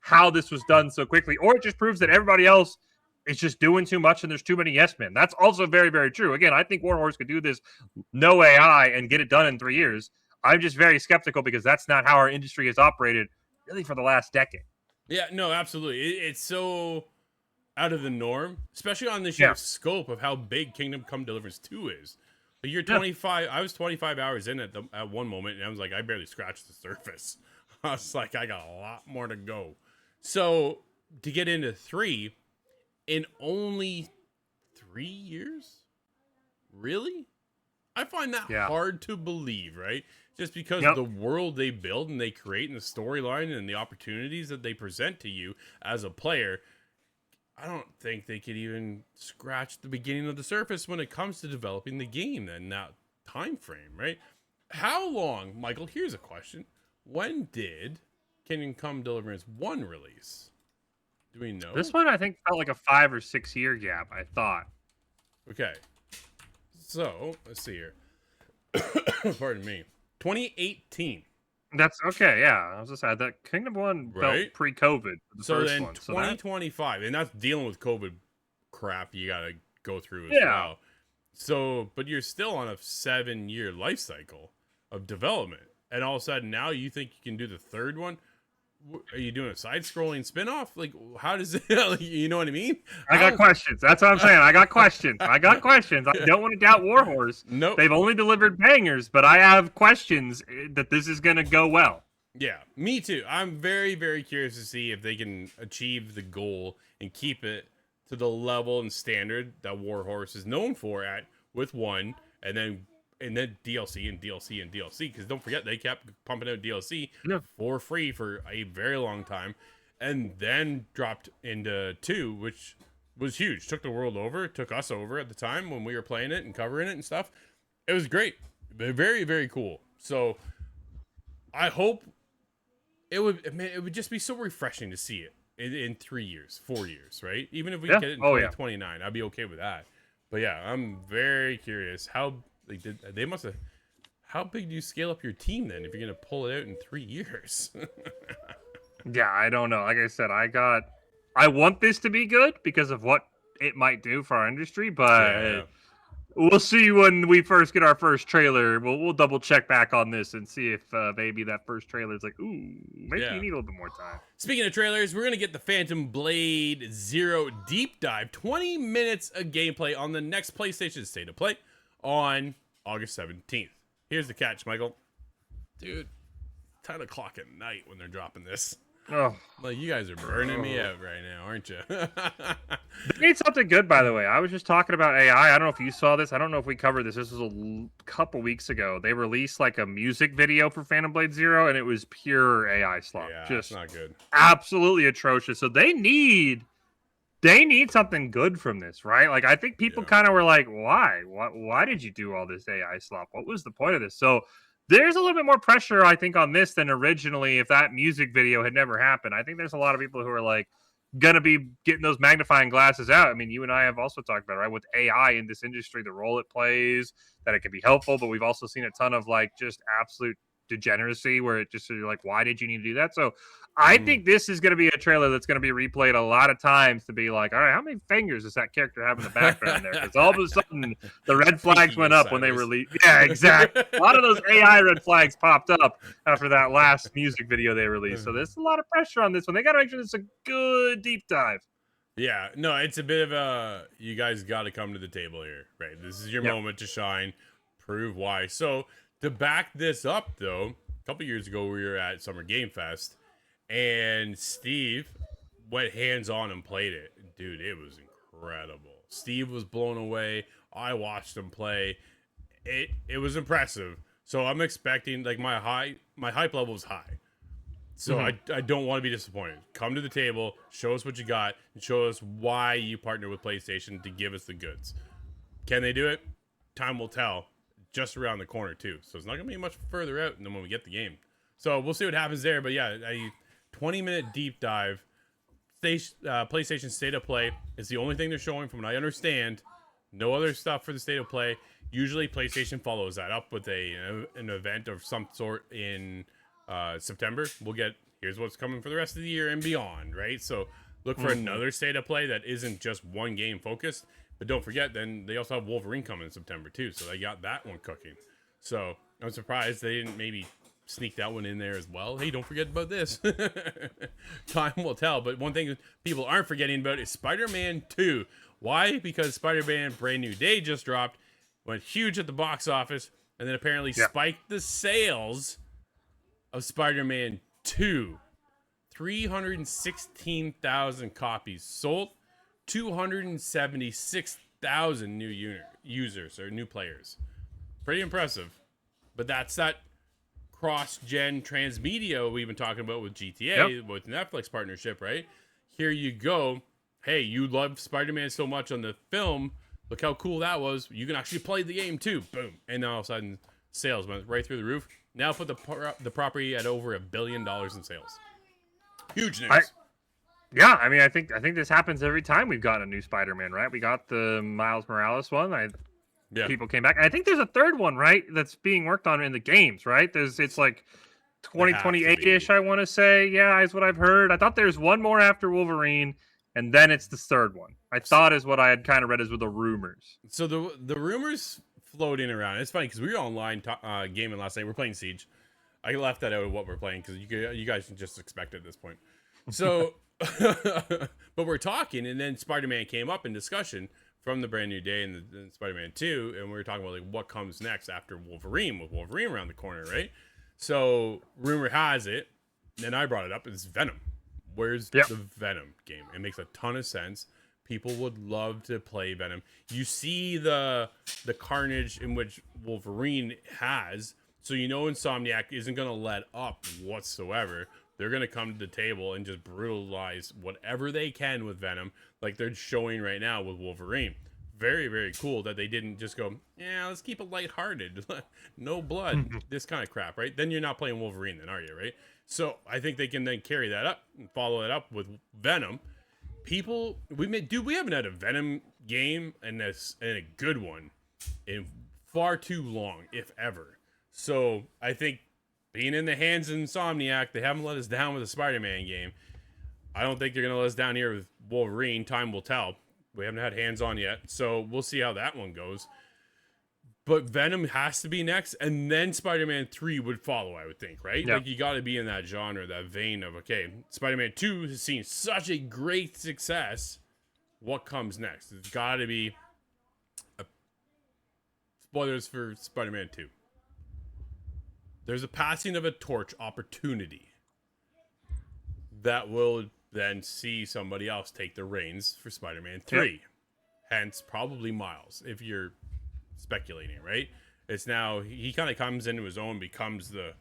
how this was done so quickly. Or it just proves that everybody else is just doing too much and there's too many yes men. That's also very, very true. Again, I think Warhorse could do this no AI and get it done in 3 years. I'm just very skeptical because that's not how our industry has operated really for the last decade. Yeah. No, absolutely. It's so out of the norm, especially on the sheer Yeah. scope of how big Kingdom Come Deliverance 2 is. Like you're Yeah. 25. I was 25 hours in at one moment, and I was like, I barely scratched the surface. I was like, I got a lot more to go. So to get into 3 in only 3 years, really? I find that Yeah. hard to believe, right? Just because Yep. the world they build and they create and the storyline and the opportunities that they present to you as a player, I don't think they could even scratch the beginning of the surface when it comes to developing the game in that time frame, right? How long, Michael, here's a question. When did Kingdom Come Deliverance 1 release? Do we know? This one, I think, felt like a 5 or 6 year gap, I thought. Okay. So, let's see here. Pardon me. 2018. That's okay, yeah. I was just saying that Kingdom 1 Right? felt pre-COVID. The So first then one. So 2025, and that's dealing with COVID crap you got to go through as Yeah. well. So, but you're still on a 7-year life cycle of development. And all of a sudden now you think you can do the third one? Are you doing a side-scrolling spin-off? Like, how does it, you know what I mean? I got questions. That's what I'm saying. I got questions. I got questions. I don't want to doubt Warhorse. Nope. They've only delivered bangers, but I have questions that this is going to go well. Yeah, me too. I'm very, very curious to see if they can achieve the goal and keep it to the level and standard that Warhorse is known for at with 1, and then DLC and DLC and DLC. Because don't forget, they kept pumping out DLC Yeah. for free for a very long time, and then dropped into 2, which was huge. Took the world over, took us over at the time when we were playing it and covering it and stuff. It was great, very, very cool. So I hope it would just be so refreshing to see it in 3 years, 4 years, right? Even if we Yeah. get it in Oh, yeah. 2029, I'd be okay with that. But yeah, I'm very curious how they must have. How big do you scale up your team then if you're gonna pull it out in 3 years? Yeah, I don't know. Like I said, I want this to be good because of what it might do for our industry, but Yeah. we'll see when we first get our first trailer. We'll double check back on this and see if maybe that first trailer is like, ooh, maybe Yeah. you need a little bit more time. Speaking of trailers, we're gonna get the Phantom Blade Zero deep dive, 20 minutes of gameplay on the next PlayStation State of Play on August 17th. Here's the catch, Michael. Dude, 10 o'clock at night when they're dropping this. Oh, Like, you guys are burning me out right now, aren't you? they made something good, by the way. I was just talking about AI. I don't know if you saw this. I don't know if we covered this. This was a couple weeks ago. They released like a music video for Phantom Blade Zero, and it was pure AI slop. Yeah, Just it's not good. absolutely atrocious. So they need something good from this, right? Like I think people Yeah. kind of were like, why did you do all this AI slop? What was the point of this? So there's a little bit more pressure, I think, on this than originally if that music video had never happened. I think there's a lot of people who are like, gonna be getting those magnifying glasses out. I mean, you and I have also talked about it, right, with AI in this industry, the role it plays, that it can be helpful, but we've also seen a ton of like just absolute degeneracy where it just you're like, why did you need to do that? So I think this is going to be a trailer that's going to be replayed a lot of times to be like, all right, how many fingers does that character have in the background there? Because all of a sudden the red flags went up when they released. Yeah, exactly. A lot of those AI red flags popped up after that last music video they released. So there's a lot of pressure on this one. They got to make sure it's a good deep dive. Yeah, no, it's a bit of a, you guys got to come to the table here, right? This is your moment to shine, prove why. So to back this up, though, a couple years ago we were at Summer Game Fest, and Steve went hands-on and played it. Dude, it was incredible. Steve was blown away. I watched him play. It was impressive. So I'm expecting, like, my hype level is high. So I don't want to be disappointed. Come to the table, show us what you got, and show us why you partner with PlayStation to give us the goods. Can they do it? Time will tell. Just around the corner, too. So it's not going to be much further out than when we get the game. So we'll see what happens there. But yeah, a 20-minute deep dive. PlayStation State of Play is the only thing they're showing from what I understand. No other stuff for the State of Play. Usually PlayStation follows that up with an event of some sort in September. We'll get, here's what's coming for the rest of the year and beyond, right? So look for another State of Play that isn't just one game focused. But don't forget, then they also have Wolverine coming in September too, so they got that one cooking. So I'm surprised they didn't maybe sneak that one in there as well. Hey, don't forget about this. Time will tell. But one thing people aren't forgetting about is Spider-Man 2. Why? Because Spider-Man Brand New Day just dropped, went huge at the box office, and then apparently spiked the sales of Spider-Man 2. 316,000 copies sold. 276,000 new users or new players. Pretty impressive. But that's that cross-gen transmedia we've been talking about with GTA, with Netflix partnership, right? Here you go. Hey, you love Spider-Man so much on the film. Look how cool that was. You can actually play the game too. Boom. And now all of a sudden, sales went right through the roof. Now put the property at over $1 billion in sales. Huge news. Yeah, I mean, I think this happens every time we've got a new Spider-Man, right? We got the Miles Morales one. People came back. I think there's a third one, right? That's being worked on in the games, right? It's like 2028-ish, I want to say. Yeah, is what I've heard. I thought there's one more after Wolverine, and then it's the third one. I thought is what I had kind of read as with the rumors. So the rumors floating around. It's funny because we were online gaming last night. We're playing Siege. I left that out of what we're playing because you guys can just expect it at this point. So. But we're talking, and then Spider-Man came up in discussion from the Brand New Day and the Spider-Man 2, and we were talking about like what comes next after Wolverine, with Wolverine around the corner, right? So rumor has it, and I brought it up, is Venom. Where's the Venom game? It makes a ton of sense. People would love to play Venom. You see the carnage in which Wolverine has, so you know Insomniac isn't going to let up whatsoever. They're going to come to the table and just brutalize whatever they can with Venom, like they're showing right now with Wolverine. Very, very cool that they didn't just go, yeah, let's keep it lighthearted. No blood, this kind of crap, right? Then you're not playing Wolverine then, are you, right? So I think they can then carry that up and follow it up with Venom. People, we haven't had a Venom game and a good one in far too long, if ever. So I think being in the hands of Insomniac, they haven't let us down with a Spider-Man game. I don't think they're going to let us down here with Wolverine. Time will tell. We haven't had hands-on yet, so we'll see how that one goes. But Venom has to be next, and then Spider-Man 3 would follow, I would think, right? Like, you got to be in that genre, that vein of, okay, Spider-Man 2 has seen such a great success. What comes next? It's got to be spoilers for Spider-Man 2. There's a passing of a torch opportunity that will then see somebody else take the reins for Spider-Man 3. Hence, probably Miles, if you're speculating, right? It's now, he kind of comes into his own, becomes the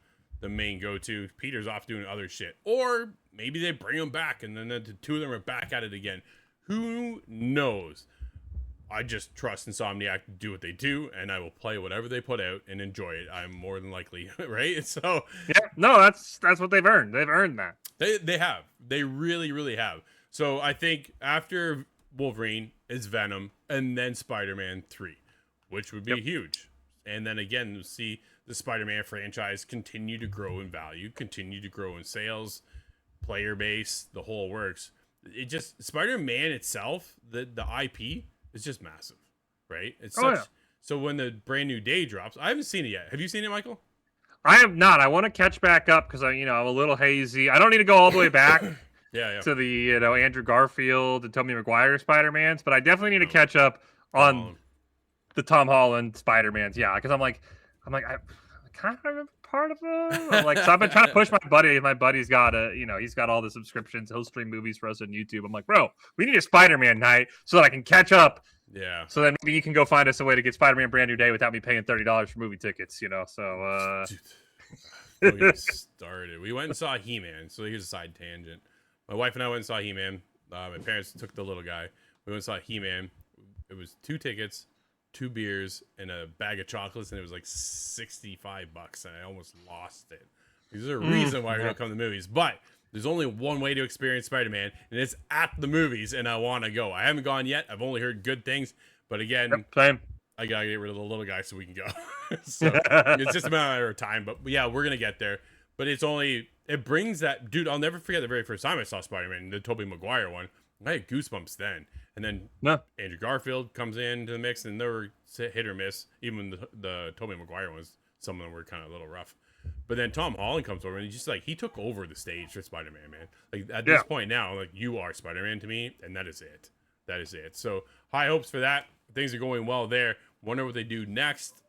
main go-to. Peter's off doing other shit. Or maybe they bring him back, and then the two of them are back at it again. Who knows? I just trust Insomniac to do what they do, and I will play whatever they put out and enjoy it. I'm more than likely, right? So no, that's what they've earned. They've earned that. They have. They really, really have. So I think after Wolverine is Venom, and then Spider-Man 3, which would be huge. And then again, we'll see the Spider-Man franchise continue to grow in value, continue to grow in sales, player base, the whole works. It just Spider-Man itself, the IP is just massive, right? It's such. So when the brand new day drops, I haven't seen it yet. Have you seen it, Michael? I have not. I want to catch back up because I'm a little hazy. I don't need to go all the way back to the Andrew Garfield and Tobey Maguire Spider-Mans, but I definitely need to catch up on the Tom Holland Spider-Mans. Yeah, because I kind of remember part of them. So I've been trying to push my buddy. My buddy's got he's got all the subscriptions. He'll stream movies for us on YouTube. I'm like, bro, we need a Spider-Man night so that I can catch up. Yeah. So then maybe you can go find us a way to get Spider-Man Brand New Day without me paying $30 for movie tickets. So. Don't get started. We went and saw He-Man. So here's a side tangent. My wife and I went and saw He-Man. My parents took the little guy. We went and saw He-Man. It was 2 tickets, 2 beers, and a bag of chocolates, and it was like $65, and I almost lost it. There's a reason why we don't come to the movies, but there's only one way to experience Spider-Man, and it's at the movies, and I want to go. I haven't gone yet. I've only heard good things, but again, same. I gotta get rid of the little guy so we can go. So it's just a matter of time, but yeah, we're gonna get there. But it brings that, dude, I'll never forget the very first time I saw Spider-Man, the Tobey Maguire one. I had goosebumps then. And then Andrew Garfield comes into the mix, and they were hit or miss. Even the Tobey Maguire ones, some of them were kind of a little rough. But then Tom Holland comes over, and he took over the stage for Spider-Man, man. Like at this point now, like you are Spider-Man to me, and that is it. That is it. So high hopes for that. Things are going well there. Wonder what they do next.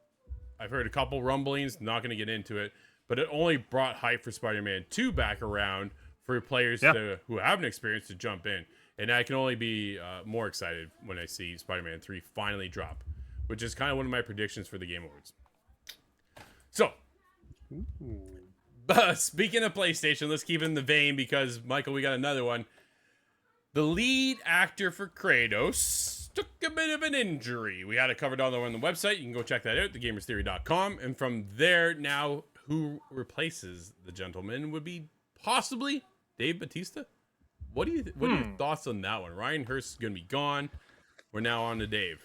I've heard a couple rumblings. Not going to get into it, but it only brought hype for Spider-Man 2 back around for players who haven't experienced to jump in. And I can only be more excited when I see Spider-Man 3 finally drop, which is kind of one of my predictions for the Game Awards. So, speaking of PlayStation, let's keep it in the vein because, Michael, we got another one. The lead actor for Kratos took a bit of an injury. We had it covered all over on the website. You can go check that out, thegamerstheory.com. And from there, now, who replaces the gentleman would be possibly Dave Bautista. What are your thoughts on that one? Ryan Hurst is going to be gone. We're now on to Dave.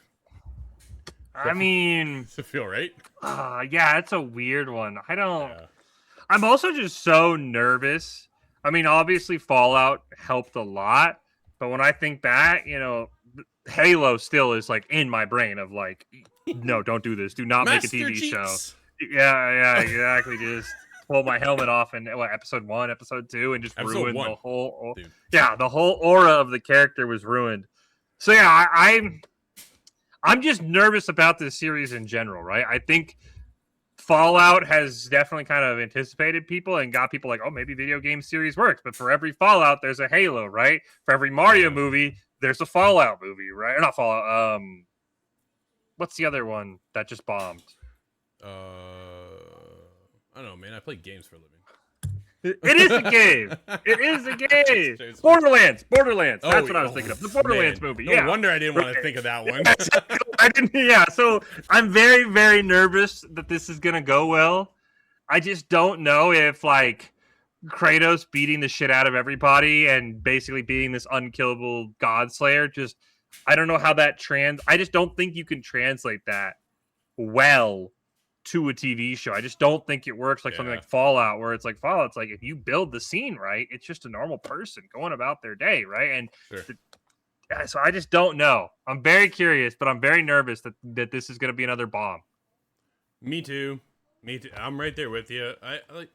I mean... Does it feel right? Yeah, it's a weird one. I'm also just so nervous. I mean, obviously Fallout helped a lot. But when I think back, Halo still is like in my brain of like, no, don't do this. Do not make a TV show. Yeah, exactly. Just pull my helmet off in episode 1, episode 2, and just ruin the whole. The whole aura of the character was ruined. So yeah, I'm just nervous about this series in general, right? I think Fallout has definitely kind of anticipated people and got people like, oh, maybe video game series works. But for every Fallout, there's a Halo, right? For every Mario movie, there's a Fallout movie, right? Or not Fallout. What's the other one that just bombed? I don't know, man. I play games for a living. It is a game. It is a game. Borderlands. That's what I was thinking of. The Borderlands movie. No wonder I didn't want to think of that one. I didn't. Yeah. So I'm very, very nervous that this is gonna go well. I just don't know if like Kratos beating the shit out of everybody and basically being this unkillable god slayer. Just I don't know how that I just don't think you can translate that well to a TV show. I just don't think it works like something like Fallout, where it's like Fallout. It's like if you build the scene right, it's just a normal person going about their day, right? And so I just don't know. I'm very curious, but I'm very nervous that this is going to be another bomb. Me too. I'm right there with you. I like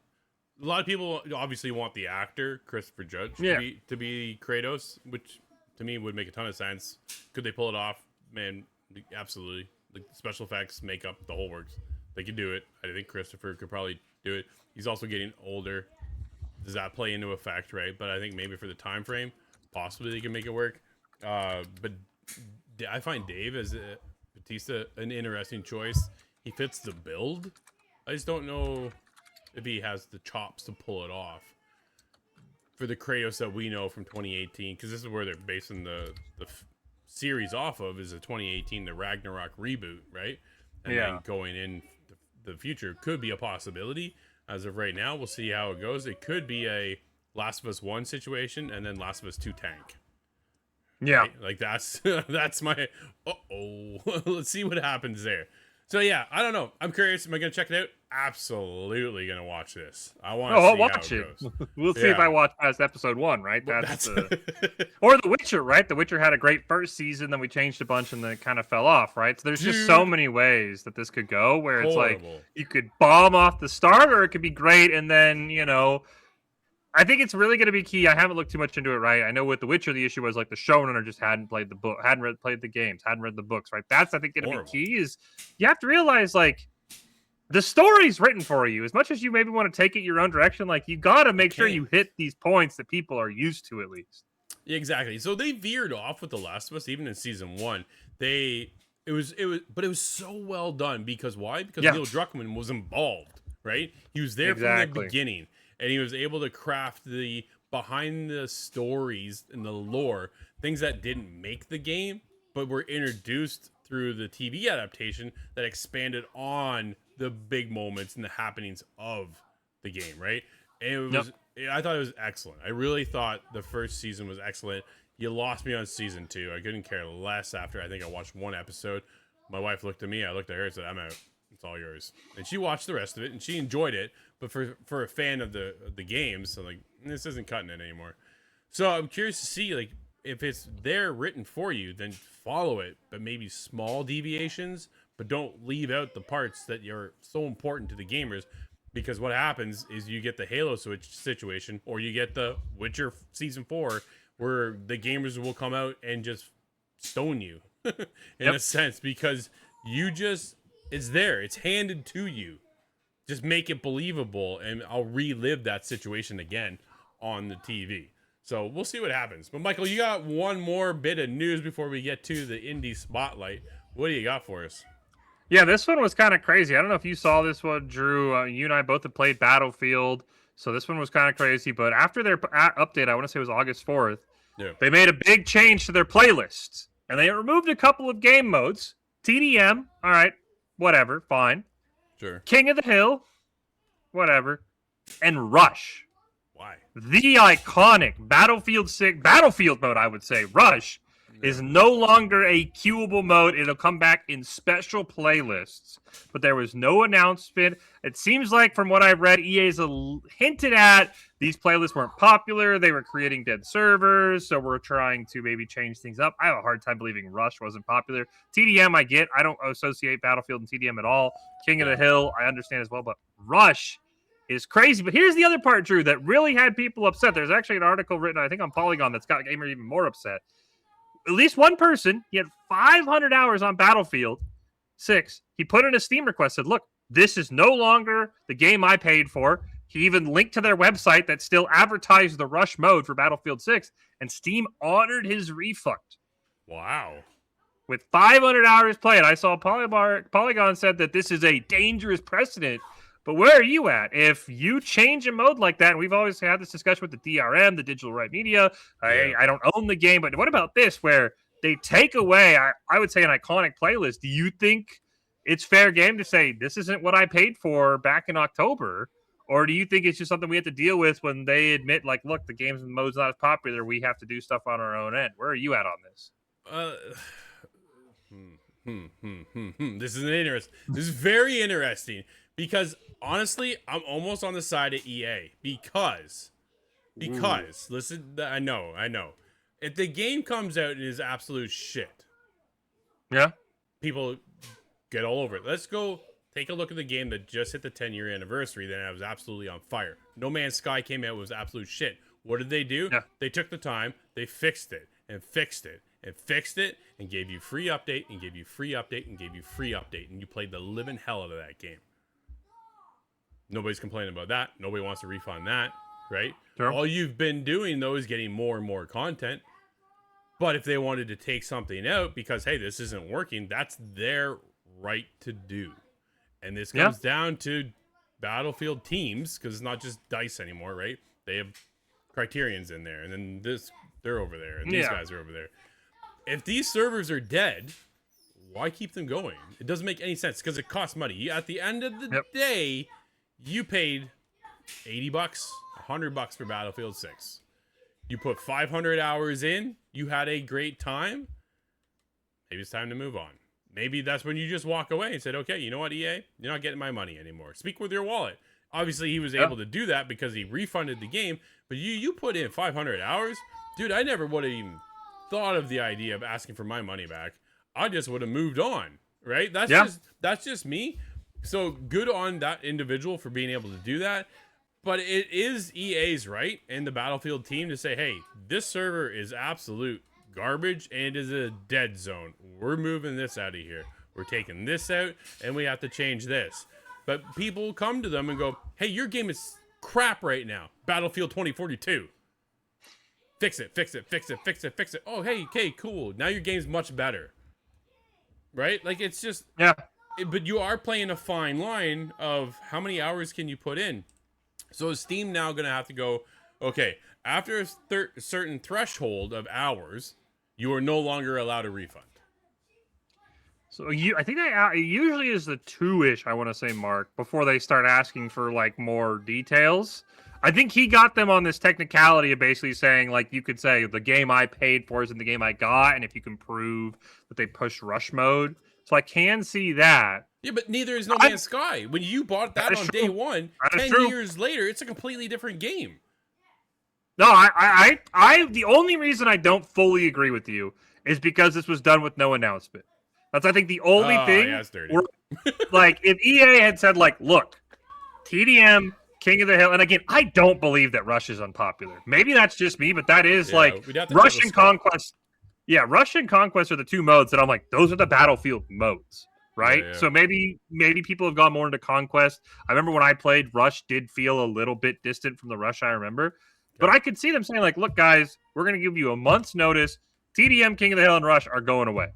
a lot of people obviously want the actor Christopher Judge to be Kratos, which to me would make a ton of sense. Could they pull it off? Man, absolutely. The special effects, makeup, the whole works. They could do it. I think Christopher could probably do it. He's also getting older. Does that play into effect, right? But I think maybe for the time frame, possibly they can make it work. But I find Dave as Bautista an interesting choice. He fits the build. I just don't know if he has the chops to pull it off for the Kratos that we know from 2018, because this is where they're basing the series off of, is the 2018 the Ragnarok reboot, right? And then going in the future could be a possibility. As of right now, we'll see how it goes. It could be a Last of Us 1 situation and then Last of Us 2 tank. Yeah. Right? Like that's that's my let's see what happens there. So yeah, I don't know. I'm curious. Am I gonna check it out? Absolutely gonna watch this. I want Oh, to I'll see how watch it it. goes. We'll see if I Yeah, watch past episode 1, right? but That's that's or The Witcher, right? The Witcher had a great first season, then we changed a bunch, and then it kind of fell off, right? So there's just so dude, many ways that this could go, where it's like horrible. you could bomb off the start, or it could be great, and then I think it's really going to be key. I haven't looked too much into it, right? I know with The Witcher, the issue was like the showrunner just hadn't played the book, played the games, hadn't read the books, right? That's I think going to be Horrible. key. Is you have to realize like the story's written for you. As much as you maybe want to take it your own direction, like you got to make sure you hit these points that people are used to at least. Yeah, exactly. So they veered off with The Last of Us, even in season 1. It was so well done because why? Because Neil Druckmann was involved, right? He was there from the beginning, and he was able to craft the behind the stories and the lore, things that didn't make the game, but were introduced through the TV adaptation that expanded on the big moments and the happenings of the game, right? And it was, I thought it was excellent. I really thought the first season was excellent. You lost me on season 2. I couldn't care less after I think I watched 1 episode. My wife looked at me, I looked at her and said, I'm out. It's all yours. And she watched the rest of it and she enjoyed it. But for a fan of the games, so like, this isn't cutting it anymore. So I'm curious to see, like, if it's there written for you, then follow it, but maybe small deviations, but don't leave out the parts that are so important to the gamers, because what happens is you get the Halo Switch situation, or you get the Witcher Season 4, where the gamers will come out and just stone you, in a sense, because it's there, it's handed to you. Just make it believable, and I'll relive that situation again on the TV. So we'll see what happens. But Michael, you got one more bit of news before we get to the indie spotlight. What do you got for us? Yeah, this one was kind of crazy. I don't know if you saw this one, Drew. You and I both have played Battlefield, so this one was kind of crazy. But after their update, I want to say it was August 4th, they made a big change to their playlists. And they removed a couple of game modes. TDM, all right, whatever, fine. Sure. King of the Hill, whatever. And Rush. Why? The iconic Battlefield mode, I would say, Rush, is no longer a queuable mode. It'll come back in special playlists. But there was no announcement. It seems like, from what I've read, EA's hinted at these playlists weren't popular. They were creating dead servers, so we're trying to maybe change things up. I have a hard time believing Rush wasn't popular. TDM, I get. I don't associate Battlefield and TDM at all. King of the Hill, I understand as well. But Rush is crazy. But here's the other part, Drew, that really had people upset. There's actually an article written, I think, on Polygon that's got Gamer even more upset. At least one person, he had 500 hours on Battlefield 6. He put in a Steam request, said, look, this is no longer the game I paid for. He even linked to their website that still advertised the Rush mode for Battlefield 6, and Steam honored his refund. Wow. With 500 hours played, I saw Polygon said that this is a dangerous precedent. But where are you at? If you change a mode like that, and we've always had this discussion with the DRM, the digital right media, I don't own the game, but what about this, where they take away, I would say, an iconic playlist? Do you think it's fair game to say, this isn't what I paid for back in October? Or do you think it's just something we have to deal with when they admit, like, look, the game's mode's not as popular, we have to do stuff on our own end? Where are you at on this? This is very interesting. Because, honestly, I'm almost on the side of EA. Because, listen, I know. If the game comes out and is absolute shit, people get all over it. Let's go take a look at the game that just hit the 10-year anniversary. Then it was absolutely on fire. No Man's Sky came out, was absolute shit. What did they do? They took the time, they fixed it, and fixed it, and fixed it, and gave you free update, and gave you free update, and gave you free update, and you played the living hell out of that game. Nobody's complaining about that. Nobody wants to refund that, right? Sure. All you've been doing, though, is getting more and more content. But if they wanted to take something out because, hey, this isn't working, that's their right to do. And this comes down to Battlefield teams, because it's not just DICE anymore, right? They have Criterions in there, and then they're over there, and these guys are over there. If these servers are dead, why keep them going? It doesn't make any sense, because it costs money. At the end of the day, you paid $80, $100 for Battlefield 6. You put 500 hours in. You had a great time. Maybe it's time to move on. Maybe that's when you just walk away and said, okay, you know what, EA? You're not getting my money anymore. Speak with your wallet. Obviously, he was able to do that because he refunded the game. But you put in 500 hours. Dude, I never would have even thought of the idea of asking for my money back. I just would have moved on, right? That's just me. So good on that individual for being able to do that. But it is EA's right and the Battlefield team to say, hey, this server is absolute garbage and is a dead zone. We're moving this out of here. We're taking this out and we have to change this. But people come to them and go, hey, your game is crap right now. Battlefield 2042. Fix it, fix it, fix it, fix it, fix it. Oh, hey, okay, cool. Now your game's much better. Right? Like, it's just... Yeah. But you are playing a fine line of how many hours can you put in. So is Steam now going to have to go, okay, after a certain threshold of hours, you are no longer allowed a refund. So I think it usually is the 2-ish, I want to say, mark, before they start asking for, like, more details. I think he got them on this technicality of basically saying, like, you could say the game I paid for isn't the game I got, and if you can prove that they pushed rush mode. So I can see that. Yeah, but neither is No Man's Sky. When you bought that on day one, 10 years later, it's a completely different game. No, the only reason I don't fully agree with you is because this was done with no announcement. That's, I think, the only thing. Yeah, it's dirty. Like, if EA had said, like, look, TDM, King of the Hill, and again, I don't believe that Rush is unpopular. Maybe that's just me, but that is, like, Rush and Conquest. Yeah, Rush and Conquest are the two modes that I'm like, those are the Battlefield modes, right? Yeah. So maybe people have gone more into Conquest. I remember when I played, Rush did feel a little bit distant from the Rush I remember. But I could see them saying, like, look, guys, we're going to give you a month's notice. TDM, King of the Hill, and Rush are going away.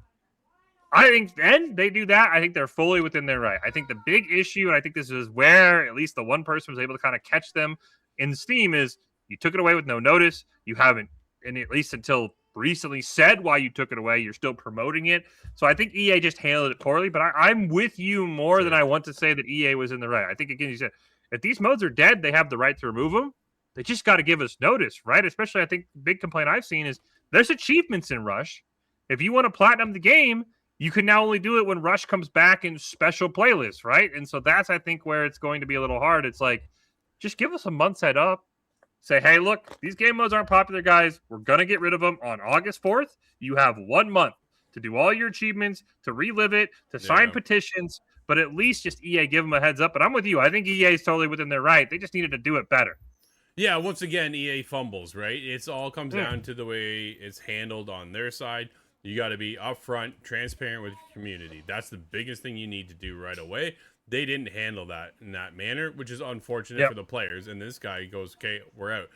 I think then they do that. I think they're fully within their right. I think the big issue, and I think this is where at least the one person was able to kind of catch them in Steam, is you took it away with no notice. You haven't, and at least until recently, said why you took it away. You're still promoting it. So I think EA just handled it poorly, but I'm with you more than I want to say that EA was in the right. I think, again, you said, if these modes are dead, they have the right to remove them. They just got to give us notice, right? Especially, I think the big complaint I've seen is there's achievements in Rush. If you want to platinum the game, you can now only do it when Rush comes back in special playlists, right? And so that's, I think, where it's going to be a little hard. It's like, just give us a month's head up. Say, hey, look, these game modes aren't popular, guys. We're going to get rid of them on August 4th. You have 1 month to do all your achievements, to relive it, to sign petitions, but at least just EA give them a heads up. But I'm with you. I think EA is totally within their right. They just needed to do it better. Yeah, once again, EA fumbles, right? It's all comes down to the way it's handled on their side. You got to be upfront, transparent with your community. That's the biggest thing you need to do right away. They didn't handle that in that manner, which is unfortunate for the players. And this guy goes, okay, we're out.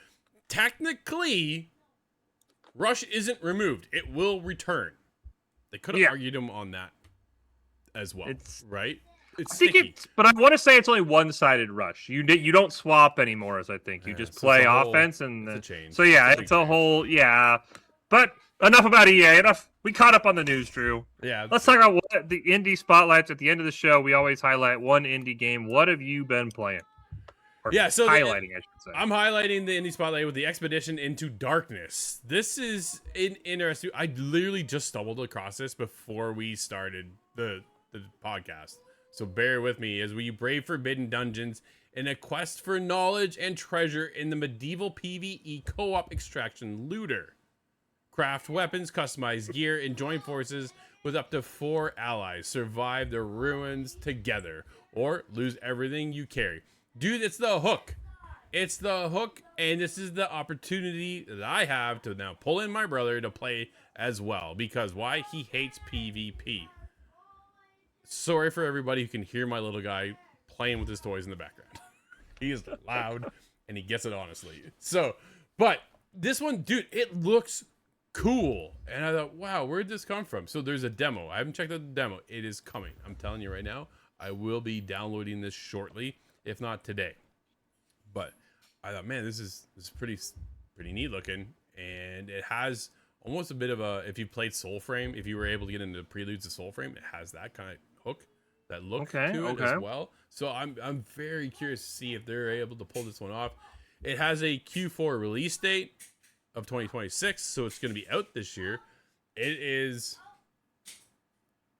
Technically, Rush isn't removed. It will return. They could have argued him on that as well, right? It's sticky. But I want to say it's only one-sided Rush. You don't swap anymore, as I think. You just play offense and it's a change. So yeah, it's a whole But enough about EA. Enough. We caught up on the news, Drew. Yeah. Let's talk about what the indie spotlights at the end of the show. We always highlight one indie game. What have you been playing? Or so highlighting, I should say. I'm highlighting the indie spotlight with the Expedition into Darkness. This is interesting. I literally just stumbled across this before we started the podcast. So bear with me as we brave forbidden dungeons in a quest for knowledge and treasure in the medieval PvE co-op extraction looter. Craft weapons, customize gear, and join forces with up to 4 allies. Survive the ruins together or lose everything you carry. Dude, it's the hook. It's the hook, and this is the opportunity that I have to now pull in my brother to play as well. Because why? He hates PvP. Sorry for everybody who can hear my little guy playing with his toys in the background. He is loud, and he gets it honestly. So, but this one, dude, it looks cool. And I thought, wow, where'd this come from? So there's a demo. I haven't checked out the demo. It is coming. I'm telling you right now, I will be downloading this shortly, if not today. But I thought, man, this is pretty neat looking. And it has almost a bit of a, if you played Soulframe, if you were able to get into Preludes of Soulframe, it has that kind of hook, that look to it as well. So I'm very curious to see if they're able to pull this one off. It has a Q4 release date. of 2026, so it's going to be out this year. It is,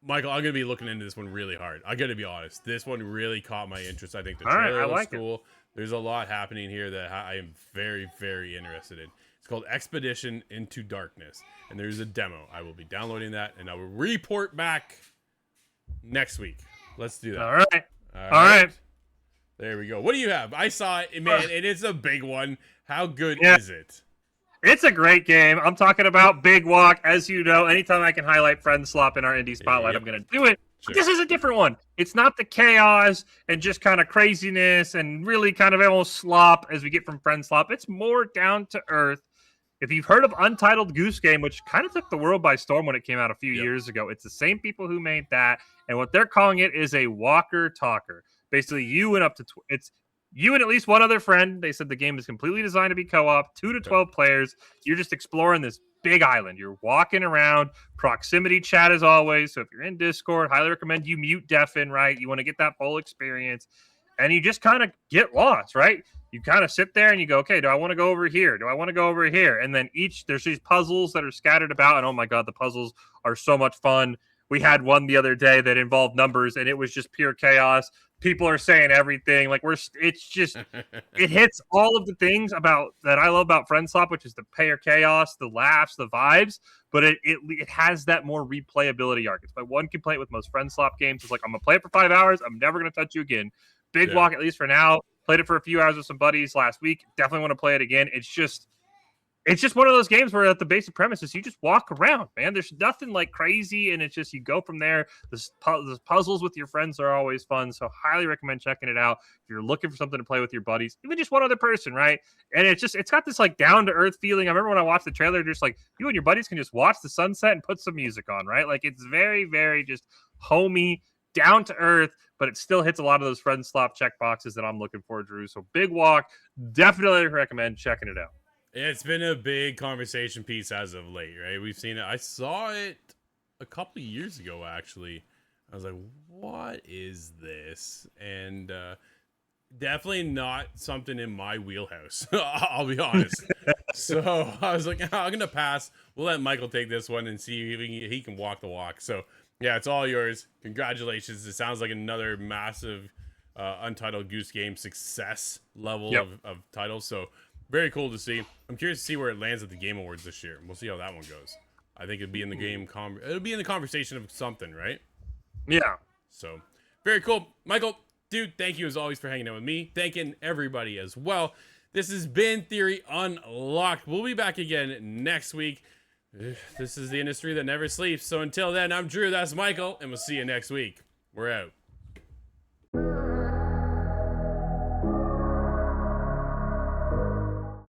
Michael, I'm going to be looking into this one really hard. I got to be honest. This one really caught my interest. I think the trailer was cool. There's a lot happening here that I am very, very interested in. It's called Expedition into Darkness, and there's a demo. I will be downloading that, and I will report back next week. Let's do that. All right. All right. There we go. What do you have? I saw it, man, and it's a big one. How good is it? It's a great game. I'm talking about Big Walk. As you know, anytime I can highlight Friend Slop in our Indie Spotlight, I'm going to do it. Sure. This is a different one. It's not the chaos and just kind of craziness and really kind of almost slop as we get from Friend Slop. It's more down to earth. If you've heard of Untitled Goose Game, which kind of took the world by storm when it came out a few years ago, it's the same people who made that. And what they're calling it is a walker talker. Basically, you and it's you and at least one other friend. They said the game is completely designed to be co-op, 2 to 12 players. You're just exploring this big island. You're walking around, proximity chat as always. So if you're in Discord, highly recommend you mute deafen, right? You want to get that full experience. And you just kind of get lost, right? You kind of sit there and you go, okay, do I want to go over here? Do I want to go over here? And then there's these puzzles that are scattered about. And oh my God, the puzzles are so much fun. We had one the other day that involved numbers and it was just pure chaos. People are saying everything. Like it's just, it hits all of the things about that I love about Friend Slop, which is the player chaos, the laughs, the vibes, but it has that more replayability arc. It's my one complaint with most Friend Slop games. It's like, I'm going to play it for 5 hours. I'm never going to touch you again. Big Walk, at least for now, played it for a few hours with some buddies last week. Definitely want to play it again. It's just one of those games where at the basic premise is you just walk around, man. There's nothing like crazy, and it's just you go from there. The puzzles with your friends are always fun, so highly recommend checking it out if you're looking for something to play with your buddies, even just one other person, right? And it's got this like down to earth feeling. I remember when I watched the trailer, just like you and your buddies can just watch the sunset and put some music on, right? Like it's very, very just homey, down to earth, but it still hits a lot of those Friend Slop check boxes that I'm looking for, Drew. So Big Walk, definitely recommend checking it out. It's been a big conversation piece as of late, right? We've seen it. I saw it a couple of years ago, actually. I was like, what is this? And definitely not something in my wheelhouse. I'll be honest. So I was like, I'm going to pass. We'll let Michael take this one and see if he can walk the walk. So yeah, it's all yours. Congratulations. It sounds like another massive Untitled Goose Game success level of titles. So very cool to see. I'm curious to see where it lands at the Game Awards this year. We'll see how that one goes. I think it'd be in the it'll be in the conversation of something, right? Yeah. So very cool. Michael, dude, thank you as always for hanging out with me. Thanking everybody as well. This has been Theory Unlocked. We'll be back again next week. This is the industry that never sleeps. So until then, I'm Drew, that's Michael, and we'll see you next week. We're out.